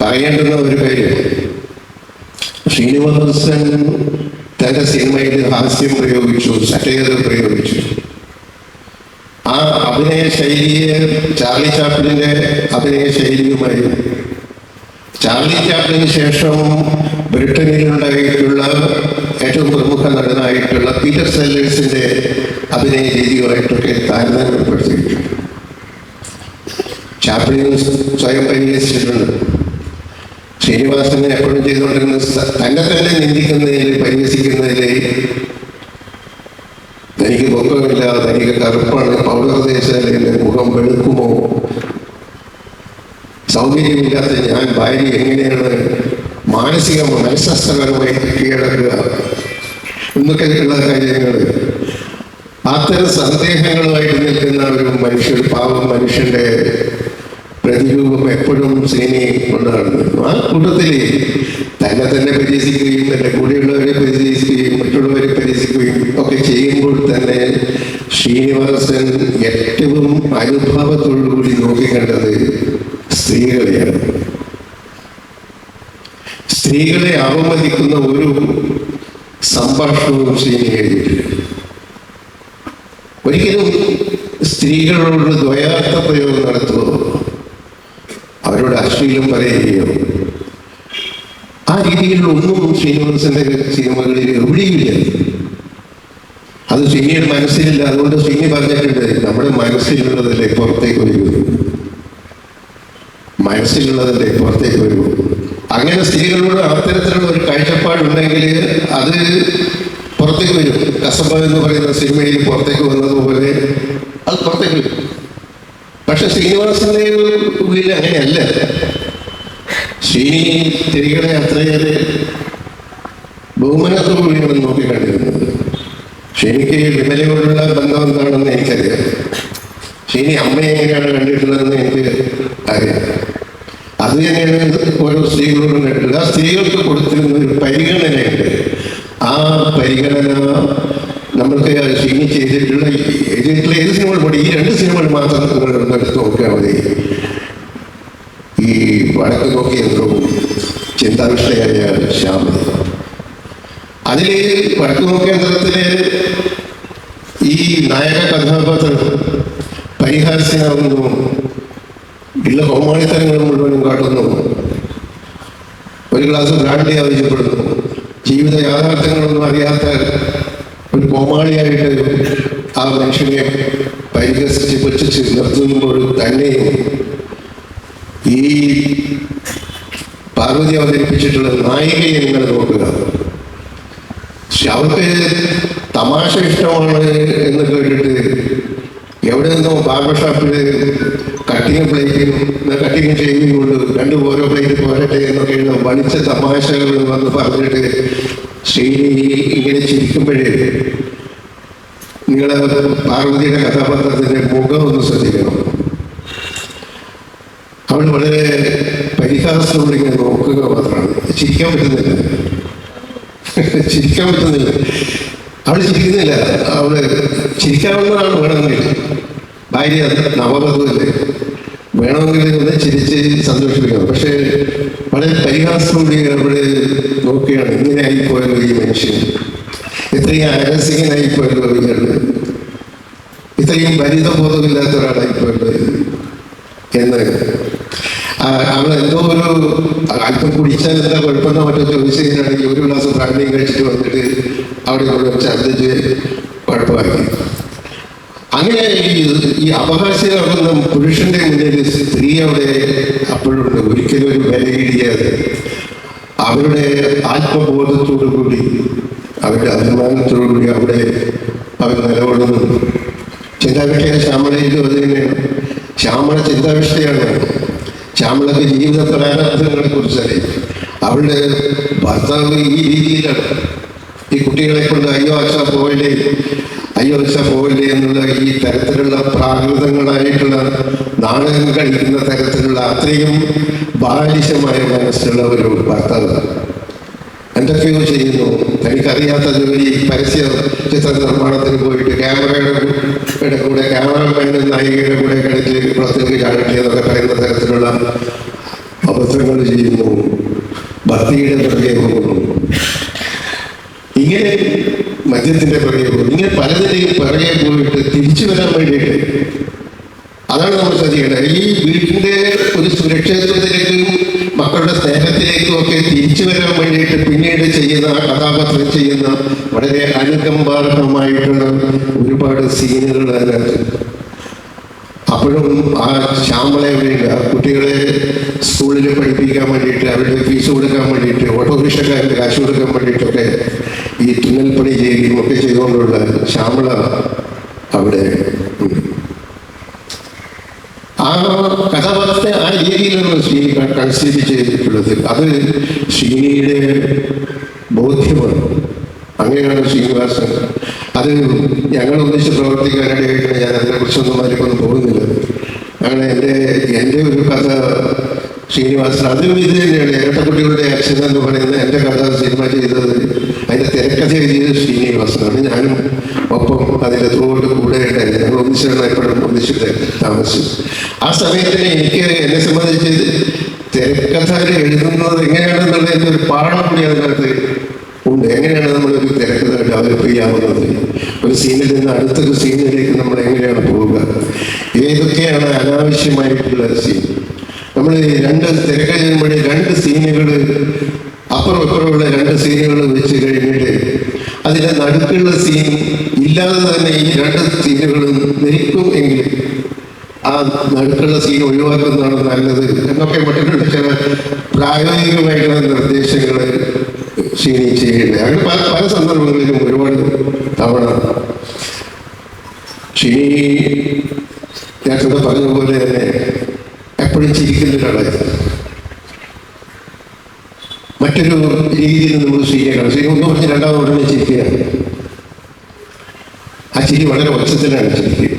C: പറയേണ്ടുന്ന ഒരു കാര്യം, ശ്രീനിവാസൻ തന്റെ സിനിമയിൽ ഹാസ്യം പ്രയോഗിച്ചു, സറ്റയർ പ്രയോഗിച്ചു. ആ അഭിനയ ശൈലിയെ ചാർലി ചാപ്ലിന്റെ അഭിനയ ശൈലിയുമായി, ചാർലി ചാപ്ലിന് ശേഷം ബ്രിട്ടനിലുണ്ടായിട്ടുള്ള ഏറ്റവും പ്രമുഖ നടനായിട്ടുള്ള പീറ്റർ സെല്ലേഴ്സിന്റെ അഭിനയ രീതിയുമായിട്ടൊക്കെ താരതമ്യപ്പെടുത്തിയിട്ടുണ്ട്. ചാപ്ലിൻ സ്വയം പരിഹസിച്ചിട്ടുണ്ട്. ശ്രീനിവാസനെ എപ്പോഴും ചെയ്തുകൊണ്ടിരുന്ന തന്നെ തന്നെ നിന്ദിക്കുന്നതിൽ, പരിഹസിക്കുന്നതിൽ തനിക്ക് പൊക്കമില്ല, തനിക്ക് കറുപ്പാണ്, പൗഡർ തേച്ചാൽ എൻ്റെ മുഖം വെളുക്കുമോ, സൗകര്യമില്ലാത്ത ഞാൻ ഭാര്യ എങ്ങനെയാണ് മനഃശാസ്ത്രപരമായി കീഴടക്കുക എന്നൊക്കെയുള്ള കാര്യങ്ങൾ, അത്തരം സന്ദേഹങ്ങളുമായിട്ട് നിൽക്കുന്ന ഒരു പാവം മനുഷ്യന്റെ പ്രതിരൂപം എപ്പോഴും ശ്രീനി കൊണ്ടാണ്. ആ കൂട്ടത്തിൽ തന്നെ തന്നെ പരിഹസിക്കുകയും തന്റെ കൂടെയുള്ളവരെ പരിഹസിക്കുകയും മറ്റുള്ളവരെ പരിഹസിക്കുകയും ഒക്കെ ചെയ്യുമ്പോൾ തന്നെ ശ്രീനിവാസൻ ഏറ്റവും അനുഭാവത്തോടുകൂടി നോക്കിക്കണ്ടത് സ്ത്രീകളെയാണ്. സ്ത്രീകളെ അവമതിക്കുന്ന ഒരു സംഭാഷണവും ശ്രീനി എഴുതിയിട്ടില്ല. ഒരിക്കലും സ്ത്രീകളോട് ദ്വയാർത്ഥ പ്രയോഗം നടത്തുമോ, അവരോട് അശ്ലീലം പറയുകയോ, ആ രീതിയിലൊന്നും ശ്രീനിവാസന്റെ സിനിമകളിൽ എവിടെയില്ല. അത് ശ്രീനിയുടെ മനസ്സിലില്ല. അതുകൊണ്ട് ശ്രീനി പറഞ്ഞിട്ടുണ്ട്, നമ്മുടെ മനസ്സിലുള്ളതല്ലേ പുറത്തേക്ക് വരൂ, മനസ്സിലുള്ളതല്ലേ പുറത്തേക്ക് വരൂ. അങ്ങനെ സ്ത്രീകളോട് അത്തരത്തിലുള്ള ഒരു കാഴ്ചപ്പാടുണ്ടെങ്കിൽ അത് പുറത്തേക്ക് വരും. കസബ എന്ന് പറയുന്ന സിനിമയിൽ പുറത്തേക്ക് വന്നതുപോലെ അത് പുറത്തേക്ക് വരും. പക്ഷെ ശ്രീനിവാസന്റെ ഉള്ളിൽ അങ്ങനെയല്ല. ശ്രീനി സ്ത്രീകളെ അത്രയേറെ ബഹുമാനത്തോടുകൂടിയാണ് നോക്കിക്കണ്ടിരുന്നത്. ശ്രീനിക്ക് വിമലയോടുള്ള ബന്ധം എന്താണെന്ന് എനിക്കറിയാം. ശ്രീനി അമ്മയെ എങ്ങനെയാണ് കണ്ടിട്ടുള്ളതെന്ന് എനിക്ക് അറിയാം. അത് തന്നെയാണ് ഓരോ സ്ത്രീകളോടും കണ്ടിട്ടുള്ളത്. ആ സ്ത്രീകൾക്ക് കൊടുത്തിരുന്ന ഒരു പരിഗണനയുണ്ട്. ആ പരിഗണന നമ്മൾക്ക് ശ്രീനി ചെയ്തിട്ടുള്ള ഏത് സിനിമകൾ കൂടി, ഈ 2 സിനിമകൾ മാത്രം നിങ്ങൾ എടുത്ത് നോക്കിയാൽ മതി. ഈ വടക്ക് നോക്കി യന്ത്രവും ചിന്താവിഷ്ടയായ ശ്യാമ, അതിൽ വടക്ക് നോക്കി യന്ത്രത്തില് ഈ നായക കഥാപാത്രം പരിഹാസ്യനാവുന്നു, ഉള്ള കോമാളിത്തരങ്ങൾ മുഴുവനും കാട്ടുന്നു, ഒരു ഗ്ലാസ് ബ്രാൻഡി ആവശ്യപ്പെടുന്നു, ജീവിത യാഥാർത്ഥ്യങ്ങളൊന്നും അറിയാത്ത ഒരു കോമാളിയായിട്ട് ആ മനുഷ്യനെ പരിഹസിച്ച് പുച്ഛിച്ച് നിർത്തുമ്പോൾ തന്നെയും ഈ പാർവതി അവതരിപ്പിച്ചിട്ടുള്ള നായികയെ നിങ്ങൾ നോക്കുക. അവർക്ക് തമാശ ഇഷ്ടമാണ് എന്ന് കേട്ടിട്ട് എവിടെ നിന്നോ ബാർബർ ഷോപ്പിൽ കട്ടിങ് ചെയ്യുകൊണ്ട് 2 ഓരോ പ്ലേറ്റ് പോരട്ടെ എന്നൊക്കെയുള്ള വളിച്ച തമാശകൾ വന്ന് പറഞ്ഞിട്ട് ശ്രീനി ഇങ്ങനെ ചിരിക്കുമ്പോഴേ നിങ്ങളെ പാർവതിയുടെ കഥാപാത്രത്തിന്റെ മുഖം ഒന്ന് ശ്രദ്ധിക്കണം. അവൾ വളരെ പരിഹാസത്തോടെ ഇങ്ങനെ നോക്കുക മാത്രമാണ്. ചിരിക്കാൻ പറ്റുന്നില്ല. അവൾ ചിരിക്കുന്നില്ല. അവള് ചിരിക്കാവുന്നതാണ് വേണമെങ്കിൽ. ഭാര്യ നവവധുവല്ലേ, വേണമെങ്കിൽ ഒന്ന് ചിരിച്ച് സന്തോഷിപ്പിക്കാം. പക്ഷേ വളരെ പരിഹാസത്തോടെ അവിടെ നോക്കുകയാണ്, ഇങ്ങനെ ആയിപ്പോയല്ലോ ഈ മനുഷ്യൻ, ഇത്രയും അരസികനായിപ്പോയല്ലോ ഇയാള്, ഇത്രയും പരിതബോധമില്ലാത്ത ഒരാളായിപ്പോയല്ലോ എന്ന്. അവൾ എന്തോ ഒരു അല്പം കുടിച്ചാൽ എന്താ കുഴപ്പമെന്നോ മറ്റോ ചോദിച്ചു കഴിഞ്ഞാണെങ്കിൽ ഒരു ഗ്ലാസ് പ്രാണിയും കഴിച്ചിട്ട് വന്നിട്ട് അവിടെ ഇവിടെ ഛർദ്ദിച്ച് കുഴപ്പമാക്കി. അങ്ങനെ ഈ അപഹാസ്യമാകുന്ന പുരുഷന്റെ മുന്നിൽ സ്ത്രീ അവിടെ അപ്പോഴുണ്ട്. ഒരിക്കലും ഒരു വിലയിടിയാതെ അവരുടെ ആത്മബോധത്തോടു കൂടി, അവരുടെ അഭിമാനത്തോടു കൂടി അവിടെ അവർ നിലകൊള്ളുന്നു. ചിന്താവിഷ്ടയ ശ്യാമളയിലും അത് തന്നെയാണ്. ശ്യാമള ചിന്താവിഷ്ടയാണ്. ശ്യാമളക്ക് ജീവിത പ്രാരാബ്ധങ്ങളെ കുറിച്ചറിയാം. അവളുടെ ഭർത്താവ് ഈ രീതിയിലാണ്. ഈ കുട്ടികളെ കൊണ്ട് അയ്യോ അച്ഛാ പോയില്ലേ, അയ്യോ അച്ഛാ പോയില്ലേ എന്നുള്ള ഈ തരത്തിലുള്ള പ്രാകൃതങ്ങളായിട്ടുള്ള നാടകം കളിക്കുന്ന തരത്തിലുള്ള അത്രയും ബാലിശമായ മനസ്സുള്ള ഒരു ഭർത്താവ് എന്തൊക്കെയോ ചെയ്യുന്നു. തനിക്കറിയാത്ത ജോലി, പരസ്യ ചിത്ര നിർമ്മാണത്തിന് പോയിട്ട് ക്യാമറയുടെ കൂടെ ക്യാമറമാൻ്റെ നായികയുടെ കൂടെ കിടച്ച് പുറത്തേക്ക് ചാടട്ടെ എന്നൊക്കെ പറയുന്ന തരത്തിലുള്ള അബദ്ധങ്ങൾ ചെയ്യുന്നു. ഭക്തിയുടെ പുറകെ പോകുന്നു. ഇങ്ങനെ മദ്യത്തിൻ്റെ പുറകെ പോകുന്നു. ഇങ്ങനെ പലതിനെയും പുറകെ പോയിട്ട് തിരിച്ചു വരാൻ വേണ്ടിയിട്ട് അതാണ് നമ്മൾ ശ്രദ്ധിക്കേണ്ടത്. ഈ വീട്ടിൻ്റെ ഒരു സുരക്ഷിതത്വത്തിലേക്കും മക്കളുടെ സ്നേഹത്തിലേക്കും ഒക്കെ തിരിച്ചു വരാൻ വേണ്ടിയിട്ട് പിന്നീട് ചെയ്യുന്ന ആ കഥാപാത്രം ചെയ്യുന്ന വളരെ അനുകമ്പാർഹമായിട്ടുള്ള ഒരുപാട് സീനുകൾ അതിനകത്ത്. അപ്പോഴും ആ ശ്യാമളെ വേണ്ട കുട്ടികളെ സ്കൂളിൽ പഠിപ്പിക്കാൻ വേണ്ടിയിട്ട്, അവരുടെ ഫീസ് കൊടുക്കാൻ വേണ്ടിയിട്ട്, ഓട്ടോറിക്ഷക്കാർക്ക് കാശ് കൊടുക്കാൻ വേണ്ടിയിട്ടൊക്കെ ഈ തുന്നൽ പണി ചെയ്യുകയും ഒക്കെ ചെയ്തുകൊണ്ടുള്ള ശ്യാമള അവിടെ ഉണ്ട്. ആ കഥാപാത്രത്തെ ആ രീതിയിലാണ് ശ്രീനി കൺസീവ് ചെയ്തിട്ടുള്ളത്. അത് ശ്രീനിയുടെ ബോധ്യമാണ്. അങ്ങനെയാണ് ശ്രീനിവാസൻ. അത് ഞങ്ങൾ ഒന്നിച്ച് പ്രവർത്തിക്കാനായിട്ട് ഞാൻ അതിനെക്കുറിച്ചൊന്നും ആർക്കൊന്നും പോകുന്നില്ല. അങ്ങനെ എൻ്റെ ഒരു കഥ ശ്രീനിവാസൻ, അതും ഇത് തന്നെയാണ്. ഇരട്ടക്കുട്ടികളുടെ അച്ഛൻ എന്ന് പറയുന്ന എൻ്റെ കഥ സിനിമ ചെയ്തത്, അതിൻ്റെ തിരക്കഥ എഴുതിയത് ശ്രീനിവാസനാണ്. ഞാനും ഒപ്പം അതിൻ്റെ തോട് കൂടെ ഉണ്ടായിരുന്നു. ഞങ്ങൾ ഒന്നിച്ചാണ് എപ്പോഴും ഒന്നിച്ചിട്ട് താമസിച്ചു. ആ സമയത്തിന് എനിക്ക് എന്നെ സംബന്ധിച്ച് തിരക്കഥ എഴുതുന്നത് എങ്ങനെയാണെന്നുള്ളതിൻ്റെ ഒരു പാഠം കൂടി അതിനകത്ത് ഉണ്ട്. എങ്ങനെയാണ് നമ്മളൊരു തിരക്കഥ ഡെവലപ്പ് ചെയ്യാവുന്നത്, ഒരു സീനിൽ നിന്ന് അടുത്തൊരു സീനിലേക്ക് നമ്മൾ എങ്ങനെയാണ് പോവുക, ഏതൊക്കെയാണ് അനാവശ്യമായിട്ടുള്ള സീൻ. നമ്മൾ രണ്ട് തിരക്കഥ ചെയ്യുമ്പോൾ രണ്ട് സീനുകൾ അപ്പുറം ഇപ്പുറമുള്ള രണ്ട് സീനുകൾ വെച്ച് കഴിഞ്ഞിട്ട് അതിൻ്റെ നടുക്കുള്ള സീൻ ഇല്ലാതെ തന്നെ ഈ രണ്ട് സീനുകളും നിൽക്കും എങ്കിൽ ആ നടുക്കുള്ള സീൻ ഒഴിവാക്കുന്നതാണ് നല്ലത് എന്നൊക്കെ മറ്റുള്ള ചില പ്രായോഗികമായിട്ടുള്ള നിർദ്ദേശങ്ങൾ ശ്രീനി ചെയ്യേണ്ടത്. അങ്ങനെ പല സന്ദർഭങ്ങളിലും ഒരുപാട് തവണ ശ്രീനി നേരത്തെ പറഞ്ഞതുപോലെ തന്നെ എപ്പോഴും ചിരിക്കുന്ന ഒരാളായിരുന്നു. മറ്റൊരു രീതിയിൽ നമ്മൾ ശ്രീനിയാണ്. ശ്രീനി ഒന്ന് പറഞ്ഞ് രണ്ടാമത് ഉടനെ ചിരിക്കുകയാണ്. ആ ചിരി വളരെ ഒച്ചത്തിലാണ് ചിരിക്കുക.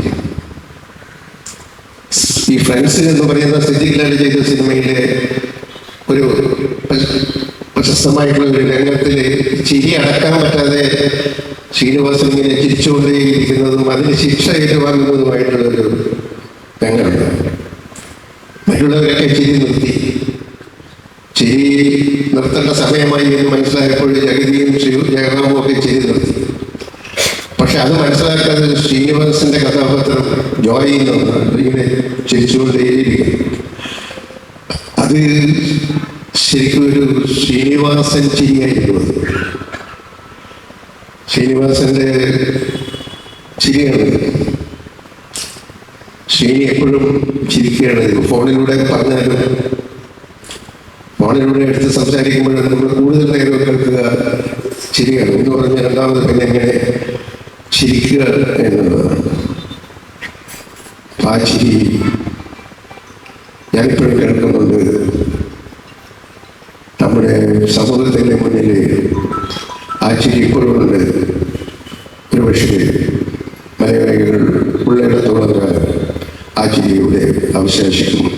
C: ഈ ഫ്രണ്ട്സ് എന്ന് പറയുന്ന സിദ്ദിഖ് ചെയ്ത സിനിമയിലെ ഒരു പ്രശസ്തമായിട്ടുള്ള ഒരു രംഗത്തിൽ ചിരി അടക്കാൻ പറ്റാതെ ശ്രീനിവാസൻ ഇങ്ങനെ ചിരിച്ചുകൊണ്ടേയിരിക്കുന്നതും അതിന് ശിക്ഷ ഏറ്റുവാങ്ങുന്നതുമായിട്ടുള്ളൊരു രംഗമുണ്ട്. മറ്റുള്ളവരൊക്കെ ചിരി നിർത്തി. ചിരി നിർത്തേണ്ട സമയമായി എന്ന് മനസ്സിലായപ്പോൾ ജഗതിയും ജയറാമും ഒക്കെ ചിരി നിർത്തി. പക്ഷെ അത് മനസ്സിലാക്കാതെ ശ്രീനിവാസന്റെ കഥാപാത്രം ജോയ് എന്നാണ് ഇങ്ങനെ ചിരിച്ചുകൊണ്ടേയിരിക്കും. അത് ശരിക്കും ഒരു ശ്രീനിവാസൻ ചിരിയായിരുന്നു. ശ്രീനിവാസന്റെ ചിരിയാണ്. ശ്രീനി എപ്പോഴും ചിരിക്കുകയാണ്. ഫോണിലൂടെ പറഞ്ഞാലും ഫോണിലൂടെ എടുത്ത് സംസാരിക്കുമ്പോഴും നമ്മൾ കൂടുതൽ നേരം കേൾക്കുക ചിരിയാണ്. എന്ന് പറഞ്ഞാൽ രണ്ടാമത് പിന്നെ എങ്ങനെ ചിരിക്കുക എന്നുള്ളതാണ്. ആ ചിരി ഞാനിപ്പോഴും കേൾക്കുന്നുണ്ട്. നമ്മുടെ സമൂഹത്തിൻ്റെ മുന്നിൽ ആ ചിരി ഇപ്പോഴും ഉണ്ട്. ഒരു പക്ഷേ മലയാളികൾ ഉള്ളിടത്തോളം ആ ചിരിയുടെ അവശേഷിക്കും.